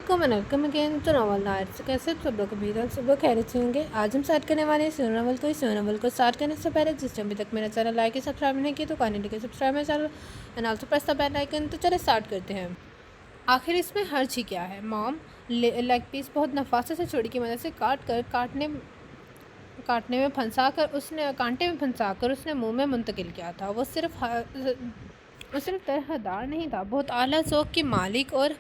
वालेकुम and welcome again to novel night. से कैसे सब लोग उम्मीद है सब लोग खैरियत से होंगे। आज हम स्टार्ट करने वाले हैं इस नॉवल को स्टार्ट करने से पहले जिसने अभी तक मेरा चैनल लाइक सब्सक्राइब नहीं किया तो काइंडली के सब्सक्राइब मेरा channel and also press the bell icon. तो चले स्टार्ट करते हैं। आखिर इसमें हर्ज ही क्या है। मॉम लेग पीस बहुत नफासत से छुरी की मदद से काटने में फंसा कर उसने मुंह में मुंतकिल किया था। वो सिर्फ तरहदार नहीं था, बहुत आला ज़ौक़ की मालिक और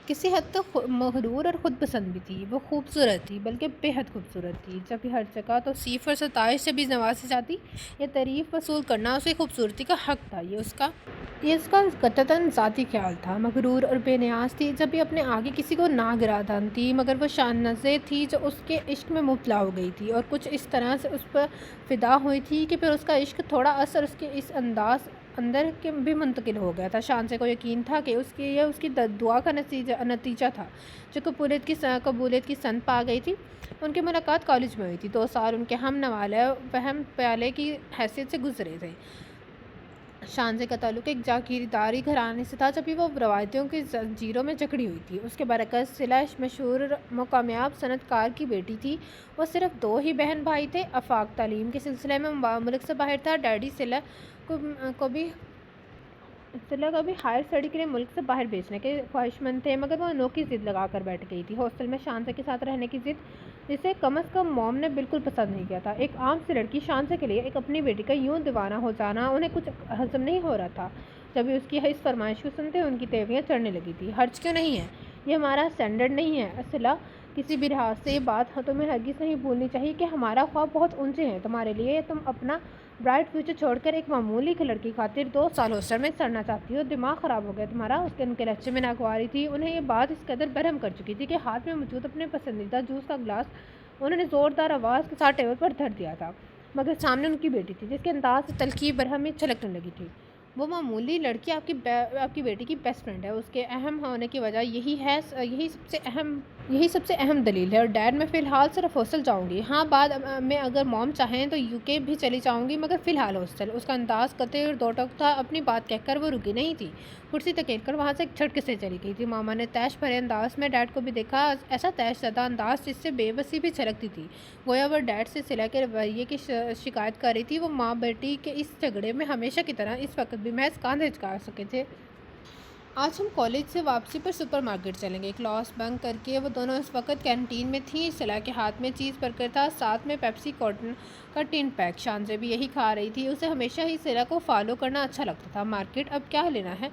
किसी हद तक मगरूर और ख़ुद पसंद भी थी। वो खूबसूरत थी, बल्कि बेहद खूबसूरत थी। जब भी हर जगह तो सीफ़ और सताइश से भी नवाजी जाती, ये तारीफ़ वसूल करना उसकी खूबसूरती का हक़ था। ये उसका कततन ज़ाती ख्याल था। मगरूर और बेनियाज थी, जब भी अपने आगे किसी को ना गिरादान थी, मगर वो शानज़े थी जो उसके इश्क में मुब्तला हो गई थी और कुछ इस तरह से उस पर फ़िदा हुई थी कि फिर उसका इश्क थोड़ा असर उसके इस अंदर के भी मुंतकिल हो गया था। शानसे को यकीन था कि उसकी दुआ का नतीजा था जो कबूलियत की सनत पा गई थी। उनकी मुलाकात कॉलेज में हुई थी। 2 साल उनके हम नवाले वहम प्याले की हैसियत से गुजरे थे। शानसे का ताल्लुक एक जागीरदारी घराने से था, जब भी वो रवायतियों की जंजीरों में जकड़ी हुई थी। उसके बरकस सिला मशहूर कामयाब सनतकार की बेटी थी। वो सिर्फ 2 ही बहन भाई थे। आफाक तालीम के सिलसिले में मुल्क से बाहर था। डैडी सिला को भी हायर स्टडी के लिए मुल्क से बाहर भेजने के ख्वाहिशमंद थे, मगर वो अनोखी ज़िद लगा कर बैठ गई थी। हॉस्टल में शानसे के साथ रहने की ज़िद, जिसे कम अज़ कम मॉम ने बिल्कुल पसंद नहीं किया था। एक आम सी लड़की शानसे के लिए एक अपनी बेटी का यूँ दीवाना हो जाना उन्हें कुछ हज़म नहीं हो रहा था। जब भी उसकी इस फरमाइश को सुनते उनकी तेवरियाँ चढ़ने लगी थी। हर्ज क्यों नहीं है, ये हमारा स्टैंडर्ड नहीं है। सिला, किसी भी लिहाज से ये बात तुम्हें हरगिज़ नहीं भूलनी चाहिए कि हमारा ख्वाब बहुत ऊंचे हैं तुम्हारे लिए। तुम अपना ब्राइट फ्यूचर छोड़कर एक मामूली की लड़की खातिर 2 साल हॉस्टल में सड़ना चाहती हो। दिमाग ख़राब हो गया तुम्हारा। उनके लेक्चर में नागवारी थी। उन्हें ये बात इस कदर बरहम कर चुकी थी कि हाथ में मौजूद अपने पसंदीदा जूस का गिलास उन्होंने ज़ोरदार आवाज़ के साथ टेबल पर धर दिया था, मगर सामने उनकी बेटी थी जिसके अंदाज से तल्खी बरहमी छलकने लगी थी। वो मामूली लड़की आपकी बेटी की बेस्ट फ्रेंड है। उसके अहम होने की वजह यही सबसे अहम दलील है। और डैड, मैं फ़िलहाल सिर्फ हॉस्टल जाऊंगी। हाँ, बाद में अगर मॉम चाहें तो यूके भी चली जाऊंगी, मगर फ़िलहाल हॉस्टल। उसका अंदाज़ कतई और दो टोक था। अपनी बात कहकर वो रुकी नहीं थी। कुर्सी धकेल कर वहाँ से एक झटके से चली गई थी। मामा ने तैश भरे अंदाज में डैड को भी देखा, ऐसा तैश ज़दा अंदाज जिससे बेबसी भी छलकती थी। गोया वो डैड से सिला के रवैये की शिकायत कर रही थी। वो माँ बेटी के इस झगड़े में हमेशा की तरह इस वक्त भी महज कांधे झुका सके थे। आज हम कॉलेज से वापसी पर सुपरमार्केट चलेंगे। क्लास बंक करके वो दोनों इस वक्त कैंटीन में थी। सिला के हाथ में चीज़ बर्गर था, साथ में पेप्सी कॉटन का टिन पैक। शानसे भी यही खा रही थी। उसे हमेशा ही सिला को फॉलो करना अच्छा लगता था। मार्केट, अब क्या लेना है।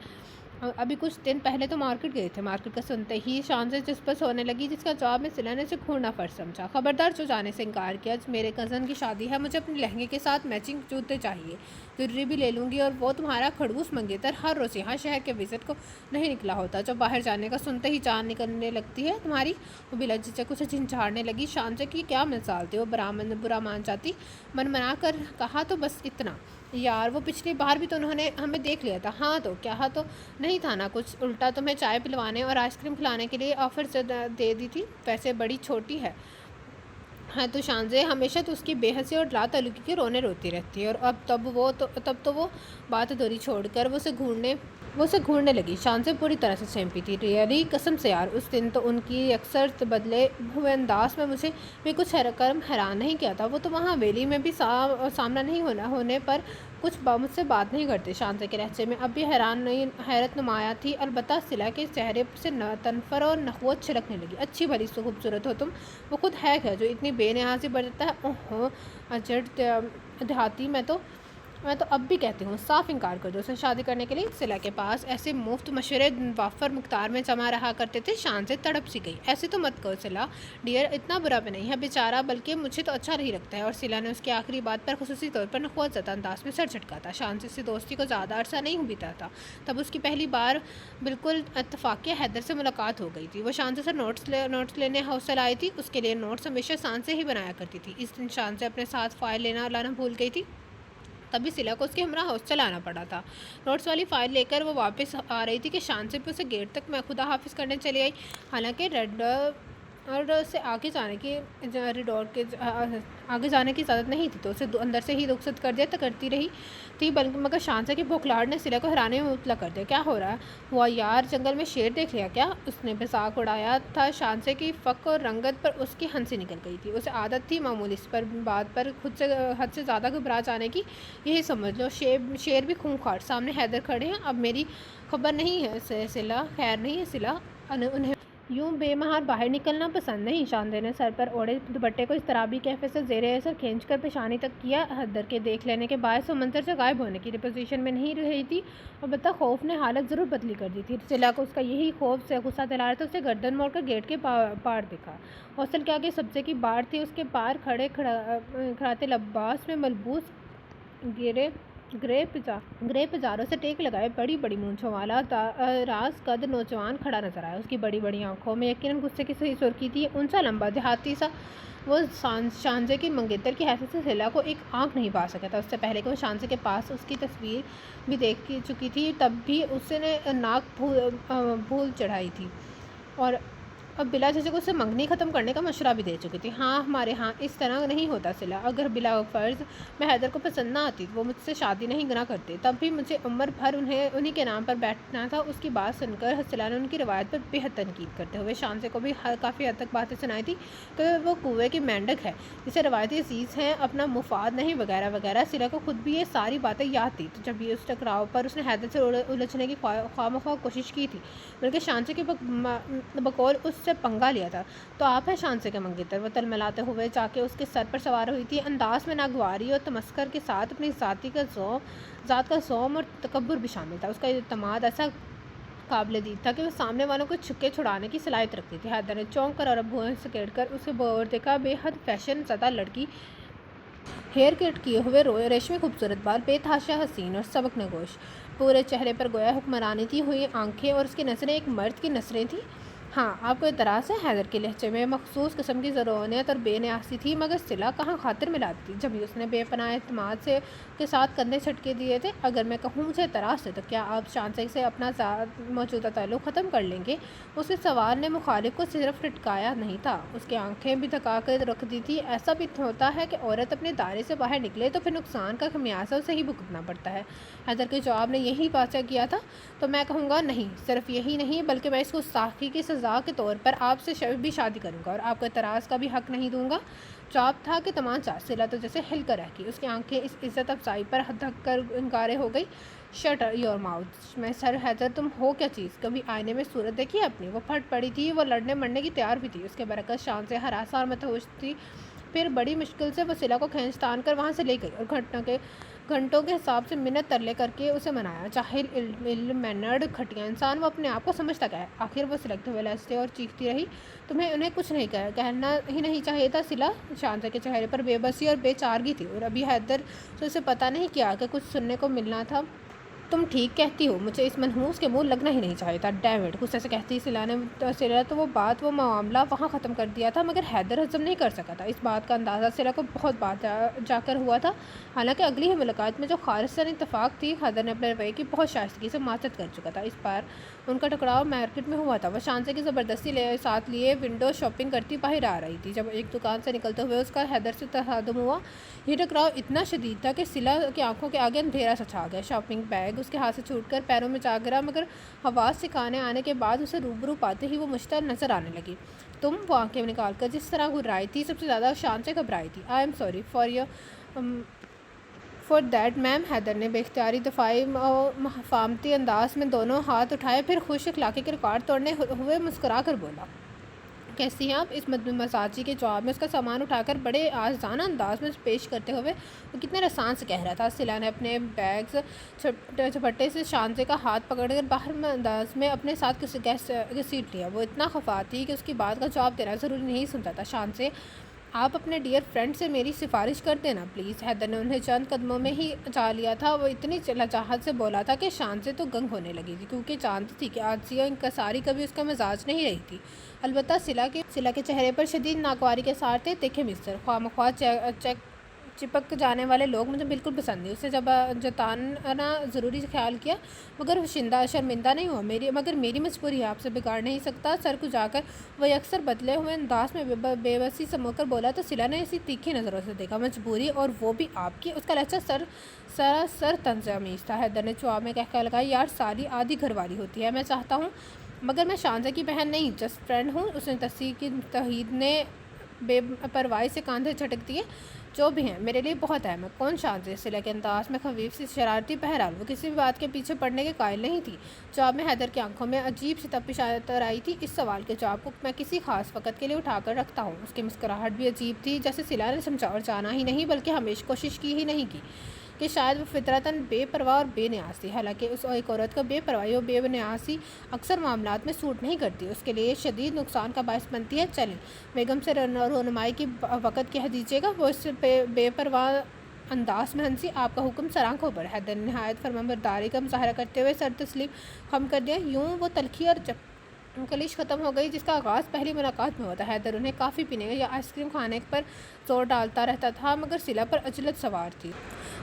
अभी कुछ दिन पहले तो मार्केट गए थे। मार्केट का सुनते ही शानसे जिस होने लगी, जिसका जवाब में सिला ने उसे घूरना फर्ज समझा। खबरदार जो जाने से इनकार किया। मेरे कज़न की शादी है, मुझे अपने लहंगे के साथ मैचिंग जूते चाहिए। ज्वेलरी भी ले लूँगी। और वो तुम्हारा खड़ूस मंगेतर हर रोज़ यहाँ शहर के विज़िट को नहीं निकला होता। जब बाहर जाने का सुनते ही जान निकलने लगती है तुम्हारी। वो बिला झिझक उसे झिंझाड़ने लगी। शानसे की क्या मिसाल थी। वो बुरा मान जाती। मन मना कर कहा तो बस इतना, यार वो पिछली बार भी तो उन्होंने हमें देख लिया था। हाँ तो क्या, तो नहीं था ना कुछ, उल्टा तुम्हें चाय पिलवाने और आइसक्रीम खिलाने के लिए ऑफ़र दे दी थी। वैसे बड़ी छोटी है तो शानसे हमेशा तो उसकी बेहसी और लाताल्लुकी के रोती रहती है। और तब तो वो बात अधूरी छोड़कर वो उसे घूरने लगी। शानसे पूरी तरह से चैंपी थी। रियली, कसम से यार, उस दिन तो उनकी अक्सर बदले हुए अंदाज में मुझे भी कुछ हैरान नहीं किया था। वो तो वहाँ हवेली में भी सामना नहीं होने पर मुझसे बात नहीं करते। शानसे के लहजे में अब भी हैरत नुमाया थी। अलबत्ता सिला के चेहरे से तनफर और नखवत छिलकने लगी। अच्छी भली से खूबसूरत हो तुम। वो खुद है क्या जो इतनी बेनियाजी बरतता है। ओहो अजड़ देहाती, मैं तो अब भी कहती हूँ साफ इनकार कर दो उससे शादी करने के लिए। सिला के पास ऐसे मुफ्त मशवरे वाफर मुख्तार में जमा रहा करते थे। शान से तड़प सी गई। ऐसे तो मत करो सिला डियर, इतना बुरा भी नहीं है बेचारा, बल्कि मुझे तो अच्छा नहीं लगता है। और सिला ने उसकी आखिरी बात पर खुसूसी तौर पर नखवत ज़दा अंदाज में सर झटका था। शान से दोस्ती को ज़्यादा अरसा नहीं बीता था तब उसकी पहली बार बिल्कुल इत्तफाक़िया हैदर से मुलाकात हो गई थी। वो शान से नोट्स लेने हौसल आई थी। उसके लिए नोट्स हमेशा शान से ही बनाया करती थी। इस दिन शान से अपने साथ फ़ाइल लाना भूल गई थी, तभी सिला को उसके हमरा हॉस्टल आना पड़ा था। नोट्स वाली फ़ाइल लेकर वो वापस आ रही थी कि शान से भी उसे गेट तक मैं खुदा हाफिज़ करने चली आई। हालांकि اور اسے آگے جانے کی ریڈور کے آگے جانے کی اجازت نہیں تھی، تو اسے اندر سے ہی رخصت کر دیا تو کرتی رہی تھی، بلکہ مگر شانزے کی بھوکلاہٹ نے سلا کو ہرانے میں مبتلا کر دیا۔ کیا ہو رہا ہوا یار، جنگل میں شیر دیکھ لیا کیا؟ اس نے مذاق اڑایا تھا۔ شانزے کی فک اور رنگت پر اس کی ہنسی نکل گئی تھی۔ اسے عادت تھی معمولی بات پر حد سے زیادہ گھبرا جانے کی۔ یہی سمجھ لو شیر بھی خونخوار، سامنے حیدر کھڑے ہیں۔ اب میری خبر نہیں ہے سلا، خیر نہیں ہے سلا، انہیں یوں بے مہار باہر نکلنا پسند نہیں۔ شانزے نے سر پر اوڑھے دوپٹے کو اضطرابی کیفیت سے زیر اثر کھینچ کر پیشانی تک کیا۔ حیدر کے دیکھ لینے کے باعث وہ منظر سے غائب ہونے کی پوزیشن میں نہیں رہی تھی، البتہ خوف نے حالت ضرور بدلی کر دی تھی۔ سلا کو اس کا یہی خوف سے غصہ دلا رہا تھا۔ اسے گردن موڑ کر گیٹ کے پار دیکھا۔ ہاسٹل کے آگے سبزے کی بار تھی، اس کے پار کھڑے کھڑاتے لباس میں ملبوس گرے پجاروں سے ٹیک لگائے بڑی بڑی مونچھوں والا راز قد نوجوان کھڑا نظر آیا۔ اس کی بڑی بڑی آنکھوں میں یقیناً غصے کی سرخی تھی۔ اونچا لمبا دیہاتی سا وہ شانزے کی منگیتر کی حیثیت سے سلا کو ایک آنکھ نہیں پا سکا تھا۔ اس سے پہلے کہ وہ شانزے کے پاس اس کی تصویر بھی دیکھ چکی تھی، تب بھی اس نے ناک بھول چڑھائی تھی اور اب بلا جھجک اسے منگنی ختم کرنے کا مشورہ بھی دے چکی تھی۔ ہمارے ہاں اس طرح نہیں ہوتا سلا، اگر بلا فرض میں حیدر کو پسند نہ آتی وہ مجھ سے شادی نہیں نہ کرتے، تب بھی مجھے عمر بھر انہی کے نام پر بیٹھنا تھا۔ اس کی بات سن کر سلا نے ان کی روایت پر بے حد تنقید کرتے ہوئے شانزے کو بھی کافی حد تک باتیں سنائی تھی کہ وہ کنویں کی مینڈک ہے جسے روایتی عزیز ہیں، اپنا مفاد نہیں وغیرہ وغیرہ۔ سلا کو خود بھی یہ ساری باتیں یاد تھی، جب بھی اس ٹکراؤ پر اس نے حیدر سے الجھنے کی خواہ مخواہ کوشش کی تھی، بلکہ شانزے کی بقول اس سے پنگا لیا تھا۔ تو آپ ہیں شانزے کے منگیتر؟ وہ تلملاتے ہوئے جا کے اس کے سر پر سوار ہوئی تھی، انداز میں ناگواری اور تمسخر کے ساتھ اپنی ذات کا زوم اور تکبر بھی شامل تھا۔ اس کا اعتماد ایسا قابل دید تھا کہ وہ سامنے والوں کو چھکے چھڑانے کی صلاحیت رکھتی تھی۔ حیدر نے چونک کر اور اب بھویں سے کیڑ کر اسے اور دیکھا۔ بے حد فیشن زدہ لڑکی، ہیئر کٹ کیے ہوئے ریشمی خوبصورت بال، بے تحاشا حسین اور سبک نگوش، پورے چہرے پر گویا حکمرانی تھی ہوئی آنکھیں، اور اس کی نظریں ایک مرد کی نظریں تھیں۔ ہاں، آپ کو اعتراض ہے؟ حیدر کے لہجے میں مخصوص قسم کی ذرونیت اور بے نیاسی تھی، مگر سلا کہاں خاطر ملاتی تھی، جب ہی اس نے بے پناہ اعتماد کے ساتھ کندھے چھٹکے دیے تھے۔ اگر میں کہوں مجھے اعتراض ہے تو کیا آپ شانزے سے اپنا موجودہ تعلق ختم کر لیں گے؟ اس کے سوال نے مخالف کو صرف ٹٹکایا نہیں تھا، اس کی آنکھیں بھی تھکا کر رکھ دی تھی۔ ایسا بھی ہوتا ہے کہ عورت اپنے دائرے سے باہر نکلے تو پھر نقصان کا خمیازہ اسے ہی بھگتنا پڑتا ہے۔ حیدر کے جواب نے یہی واضح کیا تھا۔ تو میں کہوں گا نہیں، صرف یہی نہیں بلکہ میں اس کو گستاخی کی سزا کے طور پر آپ سے بھی شادی کروں گا اور آپ کو اعتراض کا بھی حق نہیں دوں گا۔ جواب تھا کہ تمانچہ۔ سلا تو جیسے ہل کر رہ گئی، اس کی آنکھیں اس عزت افزائی پر دھک کر انکارے ہو گئی۔ شٹ یور ماؤتھ میں سر حیدر، تم ہو کیا چیز؟ کبھی آئینے میں صورت دیکھی ہے اپنی؟ وہ پھٹ پڑی تھی، وہ لڑنے مرنے کی تیار بھی تھی۔ اس کے برعکس شانزے ہراساں اور مدہوش تھی۔ پھر بڑی مشکل سے وہ سلا کو کھینچ تان کر وہاں سے لے گئی اور گھنٹوں کے حساب سے منت ترلے کر کے اسے منایا۔ جاہل، علم مینرڈ گھٹیا انسان، وہ اپنے آپ کو سمجھتا کیا ہے؟ آخر وہ سلگتے ہوئے لہجتے اور چیختی رہی، تمہیں انہیں کچھ نہیں کہنا ہی نہیں چاہیے تھا سلا؟ شانزے کے چہرے پر بے بسی اور بے چارگی تھی، اور ابھی حیدر سے اسے پتہ نہیں کیا کہ کچھ سننے کو ملنا تھا۔ تم ٹھیک کہتی ہو، مجھے اس منحوس کے منہ لگنا ہی نہیں چاہیے تھا، ڈیم اٹ! غصے سے کہتی سلا نے تو وہ معاملہ وہاں ختم کر دیا تھا، مگر حیدر ہضم نہیں کر سکا تھا۔ اس بات کا اندازہ سلا کو بہت بعد جا کر ہوا تھا، حالانکہ اگلی ہی ملاقات میں جو خالصتاً اتفاق تھی، حیدر نے اپنے رویے کی بہت شائستگی سے معذرت کر چکا تھا۔ اس بار ان کا ٹکراؤ مارکیٹ میں ہوا تھا۔ وہ شانزے کی زبردستی ساتھ لیے ونڈو شاپنگ کرتی باہر آ رہی تھی، جب ایک دکان سے نکلتے ہوئے اس کا حیدر سے تصادم ہوا۔ یہ ٹکراؤ اتنا شدید تھا کہ سلا کی آنکھوں کے آگے اندھیرا سا چھا گیا۔ شاپنگ بیگ اس کے ہاتھ سے چھوٹ کر پیروں میں جا گرا، مگر حواس ٹھکانے آنے کے بعد اسے روبرو پاتے ہی وہ مشتعل نظر آنے لگی۔ تم؟ وہ آنکھیں نکال کر جس طرح گھبرائی تھی، سب سے زیادہ شانزے گھبرائی تھی۔ I am sorry for that ma'am, Haider نے بے اختیاری دفاعی مفاہمتی انداز میں دونوں ہاتھ اٹھائے، پھر خوش اخلاقی کے ریکارڈ توڑنے ہوئے مسکرا کر بولا، کیسی ہیں آپ؟ اس مزاجی کے جواب میں اس کا سامان اٹھا کر بڑے آزادانہ انداز میں پیش کرتے ہوئے وہ کتنے رسان سے کہہ رہا تھا۔ سلا نے اپنے بیگ چھپٹے سے شانزے کا ہاتھ پکڑ کر باہر انداز میں اپنے ساتھ گھسیٹ لیا۔ وہ اتنا خفا تھی کہ اس کی بات کا جواب دینا ضروری نہیں سنتا تھا۔ شانزے، آپ اپنے ڈیئر فرینڈ سے میری سفارش کر دینا پلیز۔ حیدر نے انہیں چند قدموں میں ہی جا لیا تھا۔ وہ اتنی لجاجت سے بولا تھا کہ شانزے تو گنگ ہونے لگی تھی، کیونکہ جانتی تھی کہ عاجزی اور انکساری کبھی اس کا مزاج نہیں رہی تھی۔ البتہ سلا کے چہرے پر شدید ناگواری کے آثار تھے۔ دیکھیں مسٹر، خواہ مخواہ चिपक जाने वाले लोग मुझे बिल्कुल पसंद नहीं। उससे जब जताना ज़रूरी खयाल किया, मगर शर्मिंदा नहीं हुआ। मगर मेरी मजबूरी आपसे बिगाड़ नहीं सकता। सर को जाकर वही अक्सर बदले हुए अंदाज में बेबसी समझकर बोला तो सिला ने इसी तीखी नज़रों से देखा। मजबूरी, और वो भी आपकी? उसका लहजा सर तंज़-ए-आमीज़ था। हैदर ने जवाब में कहकर लगाया, यार साली आधी घरवाली होती है। मैं चाहता हूँ, मगर मैं शांजा की बहन नहीं, जस्ट फ्रेंड हूँ। उसने तस्दीक की। तौहीद ने बेपरवाही से कांधे झटक दिए। जो भी हैं मेरे लिए बहुत अहम है। कौन शांजा? सिला के अंदाज में खफीफ सी शरारती। बहरहाल वो किसी भी बात के पीछे पड़ने के कायल नहीं थी। जवाब में हैदर की आंखों में अजीब सी तपिश नज़र आई थी। इस सवाल के जवाब को मैं किसी खास वक्त के लिए उठाकर रखता हूँ। उसकी मुस्कुराहट भी अजीब थी, जैसे सिला ने समझा और जाना ही नहीं बल्कि हमेशा कोशिश की ही नहीं की कि शायद वो फितरतन बेपरवाह और बेनियाज थी। हालांकि उस एक औरत का बेपरवाही और बेनियाजी अक्सर मामलात में सूट नहीं करती, उसके लिए शदीद नुकसान का बायस बनती है। चलें, बेगम से रहनुमाई की वक़्त कह दीजिएगा। वो इस बेपरवाह अंदाज में हंसी। आपका हुक्म सर आंखों पर। हैदर ने नहायत फरमाबरदारी का मुजाहरा करते हुए सर तस्लीम खम कर दिया। यूँ वो तलखी और कलिश ख़त्म हो गई जिसका आगाज़ पहली मुलाकात में होता है। हैदर उन्हें काफ़ी पीने या आइसक्रीम खाने पर जोर डालता रहता था, मगर सिला पर अजलत सवार थी।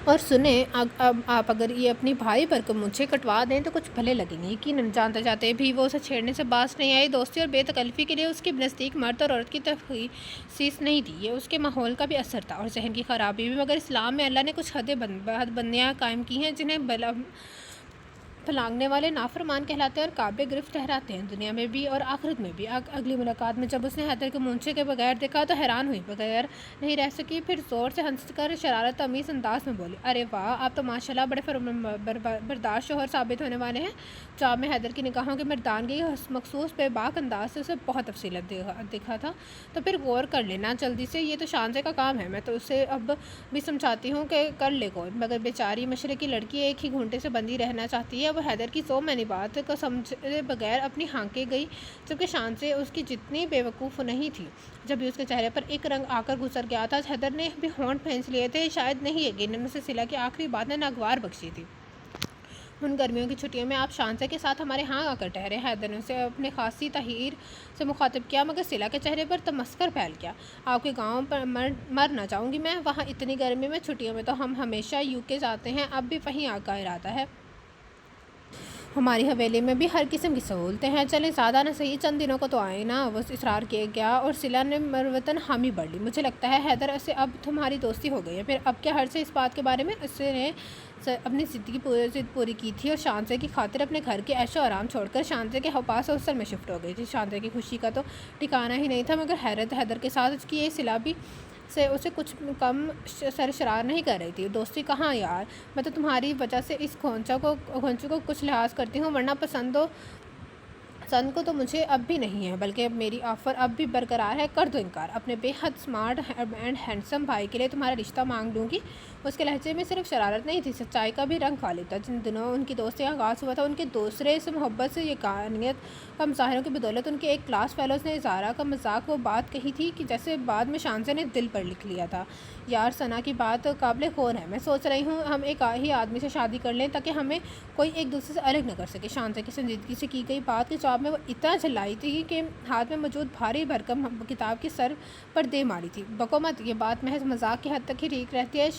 और सुने, अब आप अगर ये अपनी भाई पर को मुझे कटवा दें तो कुछ भले लगेंगे। यकीनन जानते जाते भी वो उसे छेड़ने से बाज नहीं आई। दोस्ती और बेतकल्फ़ी के लिए उसके नज़दीक मर्द और औरत की तखसीस नहीं थी। ये उसके माहौल का भी असर था और जहन की ख़राबी भी। मगर इस्लाम में अल्लाह ने कुछ हदबंदियाँ कायम की हैं जिन्हें फलांगने वाले नाफरमान कहलाते हैं और काबे गिरफ्त ठहराते हैं, दुनिया में भी और आखिरत में भी। अगली मुलाकात में जब उसने हैदर को मूंछे के बगैर देखा तो हैरान हुई, बगैर नहीं रह सकी। फिर ज़ोर से हंसकर शरारत अमीज़ अंदाज में बोली, अरे वाह, आप तो माशाल्लाह बड़े बर्दाश्त शोहर साबित होने वाले हैं। जवाब में हैदर की निगाहों की मर्दानगी मखसूस बेबाक अंदाज से उसे बहुत तफसीलत दिखा था। तो फिर गौर कर लेना जल्दी से, ये तो शांजे का काम है। मैं तो उसे अब भी समझाती हूँ कि कर ले गौर, मगर बेचारी मशरे की लड़की एक ही घूंटे से बंदी रहना चाहती है। वो हैदर की सो मैंने बात को समझे बगैर अपनी हाँके गई, जबकि शांजे उसकी जितनी बेवकूफ़ नहीं थी। जब भी उसके चेहरे पर एक रंग आकर गुजर गया था, हैदर ने भी होंठ फेंच लिए थे। शायद नहीं, यकीनन उसे सिला की आखिरी बात ने नागवार बख्शी थी। उन गर्मियों की छुट्टियों में आप शांजा के साथ हमारे यहाँ आकर ठहरे। हैदर ने उसे अपने खासी तहीर से मुखातिब किया, मगर सिला के चेहरे पर तमस्कर फैल गया। आपके गांव पर मर ना जाऊँगी मैं वहाँ इतनी गर्मी में। छुट्टियों में तो हम हमेशा यूके जाते हैं, अब भी वहीं आका इरादा है। हमारी हवेली में भी हर किस्म की सहूलतें हैं। चलें, ज़्यादा ना सही, चंद दिनों को तो आए ना। वो इसरार किया गया और सिला ने मरवतन हामी बढ़ ली। मुझे लगता है हैदर से अब तुम्हारी दोस्ती हो गई है। फिर अब क्या हर्ज है इस बात के बारे में? उसने अपनी ज़िद पूरी की थी और शांजे की खातिर अपने घर के ऐशो आराम छोड़कर शांजे के पास हॉस्टल में शिफ्ट हो गई थी। शांजे की खुशी का तो ठिकाना ही नहीं था, मगर हैदर के साथ उसकी ये सिला भी से उसे कुछ कम शरार नहीं कर रही थी। दोस्ती कहाँ यार, मैं तो तुम्हारी वजह से इस घोंचू को कुछ लिहाज करती हूँ, वरना पसंद को तो मुझे अब भी नहीं है, बल्कि अब मेरी ऑफ़र अब भी बरकरार है। कर दो इनकार। अपने बेहद स्मार्ट एंड हैंडसम भाई के लिए तुम्हारा रिश्ता मांग लूँगी। उसके लहजे में सिर्फ शरारत नहीं थी, सच्चाई का भी रंग खालिद था। जिन दिनों उनकी दोस्ती का आगाज़ हुआ था, उनके दूसरे से मोहब्बत से यकानियत का मुजाहरों की बदौलत उनके एक क्लास फेलोज़ ने इज़ारा का मजाक वो बात कही थी कि जैसे बाद में शांजा ने दिल पर लिख लिया था। यार सना की बात काबिल गौर है। मैं सोच रही हूँ हम एक ही आदमी से शादी कर लें ताकि हमें कोई एक दूसरे से अलग न कर सके। शांजा की संजीदगी से की गई बात के जवाब में वो इतना चिल्लाई थी कि हाथ में मौजूद भारी भरकम किताब की सर पर दे मारी थी। बको मत, ये बात महज मजाक की हद तक ही ठीक रहती है।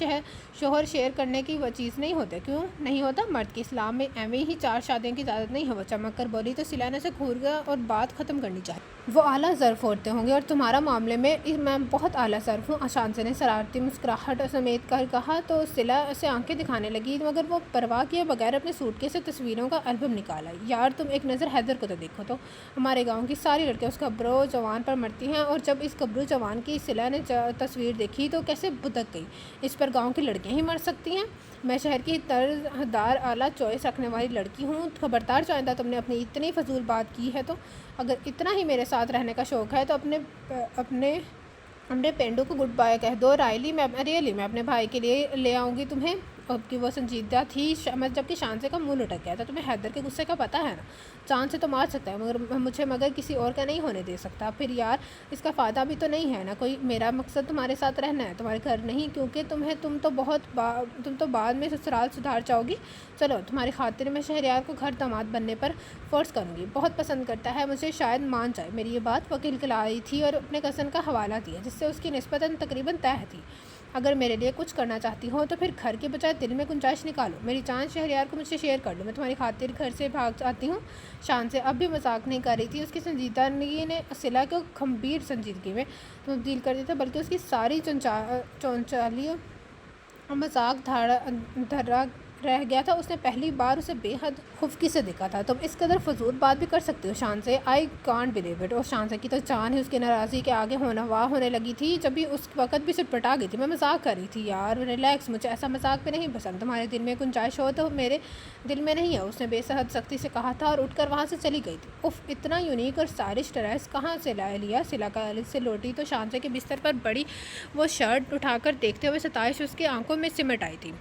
शोहर शेयर करने की वो चीज़ नहीं होते। क्यों नहीं होता? मर्द के इस्लाम में एवं ही 4 शादियों की इजाज़त नहीं है। वो चमक कर बोली तो सिलाने से घूर गया और बात ख़त्म करनी चाहिए। वो आला ज़र्फ़ होते होंगे और तुम्हारा मामले में मैं बहुत आला ज़र्फ़ हूँ। शांजा ने शरारती मुस्कुराहट समेत कर कहा तो सिला से आंखें दिखाने लगी, मगर वो परवाह किए बगैर अपने सूटकेस से तस्वीरों का एल्बम निकाला। यार तुम एक नज़र हैदर को तो देखो तो, हमारे गाँव की सारी लड़कियाँ उस गबरू जवान पर मरती हैं, और जब इस गबरू जवान की सिला ने तस्वीर देखी तो कैसे बुदक गई। इस पर गाँव की लड़कियाँ ही मर सकती हैं? मैं शहर की तर्जदार आला चॉइस रखने वाली लड़की हूँ। खबरदार चाइंदा तुमने अपनी इतनी फजूल बात की है तो, अगर इतना ही मेरे साथ रहने का शौक़ है तो अपने पेंडू को गुड बाय कह दो। रियली मैं अपने भाई के लिए ले आऊँगी तुम्हें। अब की वो संजीदा थी, जबकि शांजा का मुँह लटक गया था। तुम्हें हैदर के गुस्से का पता है ना? चांद से तो मार सकता है मगर किसी और का नहीं होने दे सकता। फिर यार इसका फ़ायदा भी तो नहीं है ना कोई। मेरा मकसद तुम्हारे साथ रहना है, तुम्हारे घर नहीं, क्योंकि तुम तो बाद में ससुराल सुधार जाओगी। चलो, तुम्हारी खातिर मैं शहरयार को घर दामाद बनने पर फोर्स करूँगी। बहुत पसंद करता है मुझे, शायद मान जाए। मेरी ये बात वकील के लाई थी और अपने कज़न का हवाला दिया जिससे उसकी निस्बतन तकरीबन तय थी। اگر میرے لیے کچھ کرنا چاہتی ہو تو پھر گھر کے بجائے دل میں گنجائش نکالو. میری چاند شہریار کو مجھ سے شیئر کر لو. میں تمہاری خاطر گھر سے بھاگ آتی ہوں. شان سے اب بھی مذاق نہیں کر رہی تھی. اس کی سنجیدگی نے صلہ کو گھمبیر سنجیدگی میں تبدیل کر دیا تھا، بلکہ اس کی ساری چونچالی اور مذاق دھرا رہ گیا تھا. اس نے پہلی بار اسے بے حد خفگی سے دیکھا تھا. تم اس قدر فضول بات بھی کر سکتی ہو شان سے؟ I can't believe it. اور شان سے کی تو جان ہی اس کی ناراضی کے آگے ہونے لگی تھی. جب بھی اس وقت بھی صرف پٹا گئی تھی. میں مذاق کر رہی تھی یار، ریلیکس. مجھے ایسا مذاق بھی نہیں پسند. تمہارے دل میں گنجائش ہو تو میرے دل میں نہیں ہے، اس نے بے حد سختی سے کہا تھا اور اٹھ کر وہاں سے چلی گئی تھی. اف، اتنا یونیک اور اسٹائلش ڈریس کہاں سے لیا؟ صلہ کالج سے لوٹی تو شان سے کے بستر پر بڑی وہ شرٹ اٹھا کر دیکھتے ہوئے ستائش اس کی آنکھوں میں سمٹ آئی تھی.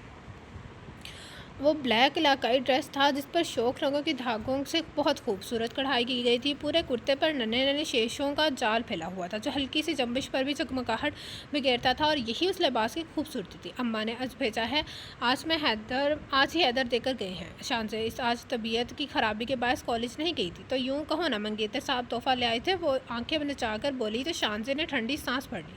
وہ بلیک علاقائی ڈریس تھا جس پر شوق رنگوں کی دھاگوں سے بہت خوبصورت کڑھائی کی گئی تھی. پورے کرتے پر ننھے ننھے شیشوں کا جال پھیلا ہوا تھا جو ہلکی سی جنبش پر بھی چمکاہٹ بکھیرتا تھا، اور یہی اس لباس کی خوبصورتی تھی. اماں نے آج بھیجا ہے. آج ہی حیدر دے کر گئے ہیں. شان سے آج طبیعت کی خرابی کے باعث کالج نہیں گئی تھی. تو یوں کہو نا منگیتر صاحب تحفہ لے آئے تھے. وہ آنکھیں نچا کر بولی تو شانزے نے ٹھنڈی سانس بھر لی.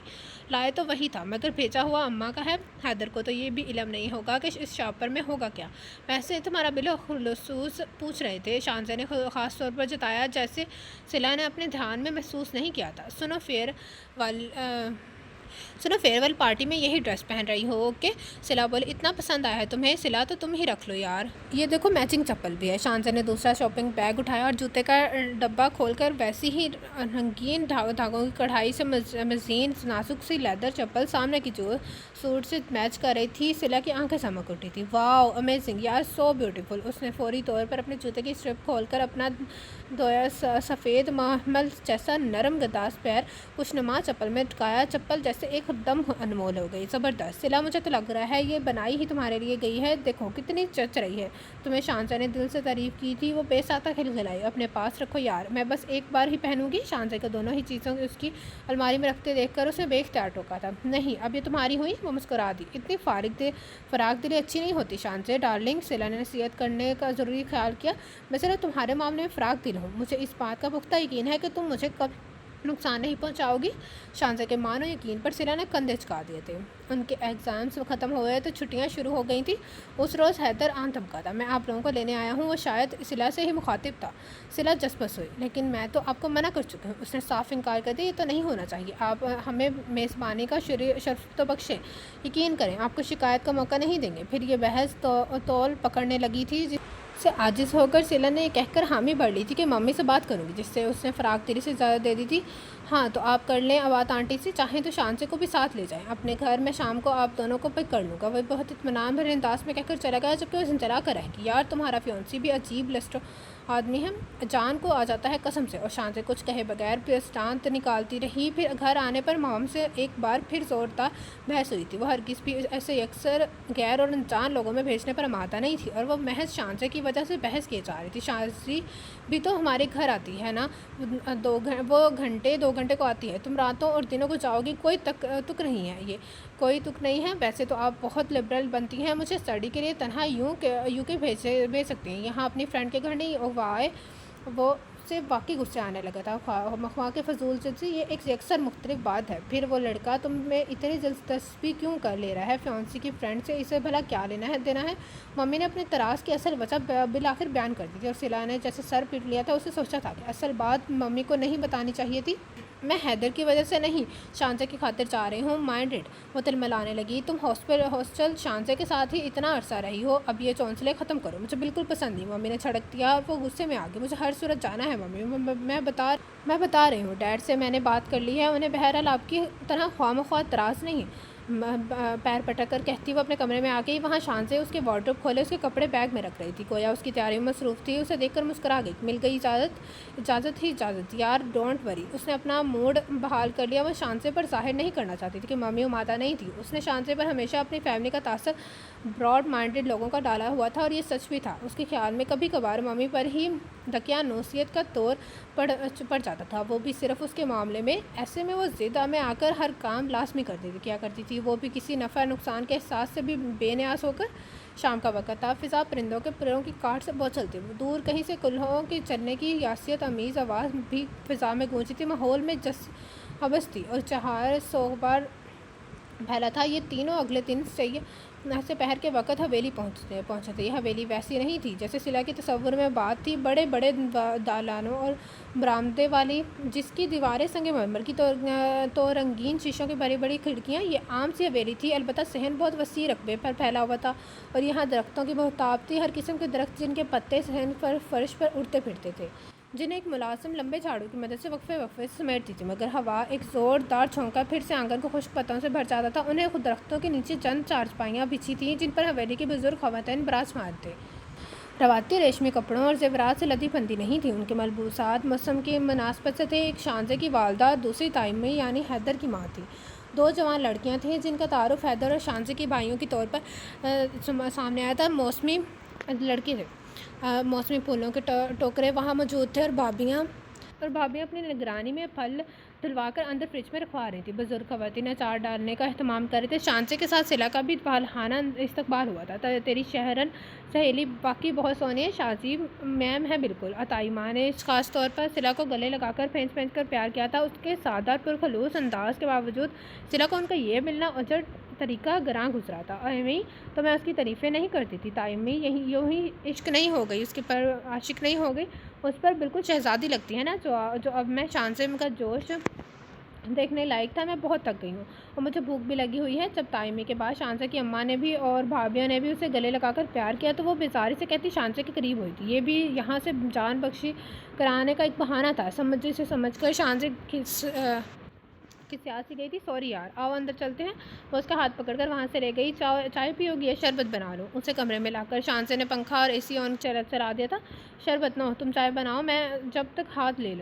لائے تو وہی تھا مگر بھیجا ہوا اماں کا ہے. حیدر کو تو یہ بھی علم نہیں ہوگا کہ اس شاپر میں ہوگا کیا. ویسے تمہارا بالخصوص پوچھ رہے تھے، شانزے نے خاص طور پر جتایا جیسے صلہ نے اپنے دھیان میں محسوس نہیں کیا تھا. سنو، فیئر ویل پارٹی میں یہی ڈریس پہن رہی ہو؟ اوکے. صلہ بولی. اتنا پسند آیا ہے تمہیں؟ صلہ تو تم ہی رکھ لو یار. یہ دیکھو میچنگ چپل بھی ہے. شانزے نے دوسرا شاپنگ بیگ اٹھایا اور جوتے کا ڈبہ کھول کر ویسی ہی رنگین دھاگوں کی کڑھائی سے مزین نازک سی لیدر چپل سامنے کی جو سوٹ سے میچ کر رہی تھی. صلہ کی آنکھیں چمک اٹھی تھی. واو، امیزنگ یار، سو بیوٹیفل. اس نے فوری طور پر اپنے جوتے کی اسٹرپ کھول کر اپنا دھویا سفید محمل جیسا نرم گداز پیر خوشنما چپل میں ٹکایا. چپل جیسے ایک دم انمول ہو گئی. زبردست. صلہ، مجھے تو لگ رہا ہے یہ بنائی ہی تمہارے لیے گئی ہے. دیکھو کتنی چچ رہی ہے تمہیں. شانزے نے دل سے تعریف کی تھی. وہ بے ساختہ کھلکھلائی. اپنے پاس رکھو یار، میں بس ایک بار ہی پہنوں گی. شانزے کو دونوں ہی چیزوں اس کی الماری میں رکھتے دیکھ کر اسے بے اختیار ٹوکا تھا. نہیں، اب یہ تمہاری ہوئی. وہ مسکرا دی. اتنی فراغ دلی اچھی نہیں ہوتی شانزے ڈارلنگ. صلہ نے نصیحت کرنے کا ضروری خیال کیا. میں صرف تمہارے معاملے میں فراغ دل ہوں. مجھے اس بات کا پختہ یقین ہے کہ تم مجھے کب نقصان نہیں پہنچاؤ گی. شانزے کے مانو یقین پر صلہ نے کندھے جھکا دیے تھے. ان کے ایگزامس ختم ہو گئے تو چھٹیاں شروع ہو گئی تھیں. اس روز حیدر آن دھمکا تھا. میں آپ لوگوں کو لینے آیا ہوں. وہ شاید صلہ سے ہی مخاطب تھا. صلہ جسپس ہوئی. لیکن میں تو آپ کو منع کر چکی ہوں. اس نے صاف انکار کر دیا. یہ تو نہیں ہونا چاہیے. آپ ہمیں میزبانی کا شرف تو بخشیں. یقین کریں آپ کو شکایت کا موقع نہیں دیں گے. پھر یہ بحث تول پکڑنے لگی تھی سے عاجز ہو کر صلہ نے یہ کہہ کر حامی بھر لی تھی کہ ممی سے بات کروں گی، جس سے اس نے فراغ دلی سے زیادہ دے دی تھی. ہاں تو آپ کر لیں بات آنٹی سے. چاہیں تو شانزے کو بھی ساتھ لے جائیں اپنے گھر. میں شام کو آپ دونوں کو پک کر لوں گا. وہ بہت اطمینان بھرے انداز میں کہہ کر چلا گیا جبکہ وہ زنجلا کر رہے گی. یار تمہارا فیونسی بھی عجیب لسٹو آدمی ہے. جان کو آ جاتا ہے قسم سے. اور شانزے کچھ کہے بغیر دستاند نکالتی رہی. پھر گھر آنے پر مام سے ایک بار پھر زوردار بحث ہوئی تھی. وہ ہرگز بھی ایسے یکسر غیر اور انجان لوگوں میں بھیجنے پر آمادہ نہیں تھی، اور وہ محض شانزے کی وجہ سے بحث کیے جا رہی تھی. شانزی بھی تو ہمارے گھر آتی ہے نا، وہ دو گھنٹے کو آتی ہے. تم راتوں اور دنوں کو جاؤ گی. کوئی تک نہیں ہے. یہ کوئی تک نہیں ہے. ویسے تو آپ بہت لبرل بنتی ہیں. مجھے اسٹڈی کے لیے تنہا یو کے بھیج سکتی ہیں، یہاں اپنی فرینڈ کے گھر نہیں. وائے، وہ سے واقعی غصے آنے لگا تھا. خواہ کے فضول سے یہ ایک یکسر مختلف بات ہے. پھر وہ لڑکا تم میں اتنی دلچسپی کیوں کر لے رہا ہے؟ فیونسی کی فرینڈ سے اسے بھلا کیا دینا ہے؟ ممی نے اپنے تراس کی اصل وجہ بالآخر بیان کر دی تھی، اور صلہ نے جیسے سر پیٹ لیا تھا. اسے سوچا تھا کہ اصل بات ممی کو نہیں بتانی چاہیے تھی. میں حیدر کی وجہ سے نہیں، شانزے کی خاطر چاہ رہی ہوں. Mind it. وہ تلملانے لگی. تم ہاسٹل شانزے کے ساتھ ہی اتنا عرصہ رہی ہو، اب یہ چونچلے ختم کرو. مجھے بالکل پسند نہیں. ممی نے چھڑک دیا. وہ غصے میں آ گئی. مجھے ہر صورت جانا ہے ممی. میں بتا رہی ہوں ڈیڈ سے میں نے بات کر لی ہے. انہیں بہرحال آپ کی طرح خواہ مخواہ تراس نہیں. پیر پٹک کر کہتی وہ اپنے کمرے میں آ گئی. وہاں شانزے اس کے وارڈروب کھولے اس کے کپڑے بیگ میں رکھ رہی تھی. گویا اس کی تیاری میں مصروف تھی. اسے دیکھ کر مسکرا گئی. مل گئی اجازت یار، ڈونٹ وری. اس نے اپنا موڈ بحال کر لیا. وہ شانزے پر ظاہر نہیں کرنا چاہتی تھی کہ ممی آمادہ نہیں تھی. اس نے شانزے پر ہمیشہ اپنی فیملی کا تاثر براڈ مائنڈڈ لوگوں کا ڈالا ہوا تھا، اور یہ سچ بھی تھا. اس کے خیال میں کبھی کبھار ممی پر ہی دکیا نوسیت کا طور پڑ جاتا تھا، وہ بھی صرف اس کے معاملے میں. ایسے میں وہ ضد میں آ کر ہر کام لازمی کیا کرتی تھی. وہ بھی کسی نفع نقصان کے احساس سے بھی بے نیاز ہو کر. شام کا وقت تھا. فضا پرندوں کے پروں کی کاٹ سے بہت چلتی. دور کہیں سے کلہوں کی چلنے کی یاسیت امیز آواز بھی فضا میں گونجی تھی. ماحول میں حبس تھی اور چہار سوگوار پھیلا تھا۔ یہ تینوں اگلے دن سے پہر کے وقت حویلی پہنچے تھے۔ یہ حویلی ویسی نہیں تھی جیسے صلہ کے تصور میں بات تھی، بڑے بڑے دالانوں اور برآمدے والی، جس کی دیواریں سنگ مرمر کی تو رنگین شیشوں کی بڑی بڑی کھڑکیاں۔ یہ عام سی حویلی تھی، البتہ صحن بہت وسیع رقبے پر پھیلا ہوا تھا، اور یہاں درختوں کی بہتات تھی، ہر قسم کے درخت جن کے پتے صحن پر فرش پر اڑتے پھرتے تھے، جنہیں ایک ملازم لمبے جھاڑو کی مدد سے وقفے وقفے سے سمیٹتی تھی، مگر ہوا ایک زوردار جھونکا پھر سے آنگن کو خشک پتوں سے بھر جاتا تھا۔ انہیں خود درختوں کے نیچے چند چارپائیاں بچھی تھیں جن پر حویلی کی بزرگ خواتین براجمان تھے۔ روایتی ریشمی کپڑوں اور زیورات سے لدی پھندی نہیں تھی، ان کے ملبوسات موسم کی مناسبت سے تھے۔ ایک شانزے کی والدہ اور دوسری تائمی یعنی حیدر کی ماں تھی۔ دو جوان لڑکیاں تھیں جن کا تعارف حیدر اور شانزے کے بھائیوں کے طور پر سامنے آیا تھا۔ موسمی لڑکے تھے، موسمی پھولوں کے ٹوکرے وہاں موجود تھے، اور بھابیاں اپنی نگرانی میں پھل دھلوا کر اندر فریج میں رکھوا رہی تھیں۔ بزرگ خواتین اچار ڈالنے کا اہتمام کر رہے تھے۔ شانزے کے ساتھ صلہ کا بھی بالحانہ استقبال ہوا تھا۔ تیری شہرن سہیلی واقعی بہت سونی ہے شازی میم ہے بالکل۔ عطائی ماں نے خاص طور پر صلہ کو گلے لگا کر پھینچ کر پیار کیا تھا۔ اس کے سادہ اور پرخلوص انداز کے باوجود صلہ کو ان کا یہ ملنا اجڑ طریقہ گراں گزرا تھا۔ ایویں تو میں اس کی تعریفیں نہیں کرتی تھی، تائمی یوں ہی عشق نہیں ہو گئی، اس کے پر عاشق نہیں ہو گئی، اس پر بالکل شہزادی لگتی ہے نا، جو اب میں شانزے کا جوش دیکھنے لائق تھا۔ میں بہت تھک گئی ہوں اور مجھے بھوک بھی لگی ہوئی ہے۔ جب تائمی کے بعد شانزے کی اماں نے بھی اور بھابیوں نے بھی اسے گلے لگا کر پیار کیا تو وہ بیزاری سے کہتی شانزے کے قریب ہوئی تھی۔ یہ بھی یہاں سے جان بخشی کرانے کا ایک بہانہ تھا، سمجھ کر شانزے کھسیاسی گئی تھی۔ سوری یار، آؤ اندر چلتے ہیں۔ وہ اس کا ہاتھ پکڑ کر وہاں سے لے گئی۔ چائے پیو گی یا شربت بنا لو؟ اسے کمرے میں لا کر شانزے نے پنکھا اور AC آن چلا دیا تھا۔ شربت نو، تم چائے بناؤ، میں جب تک بات لے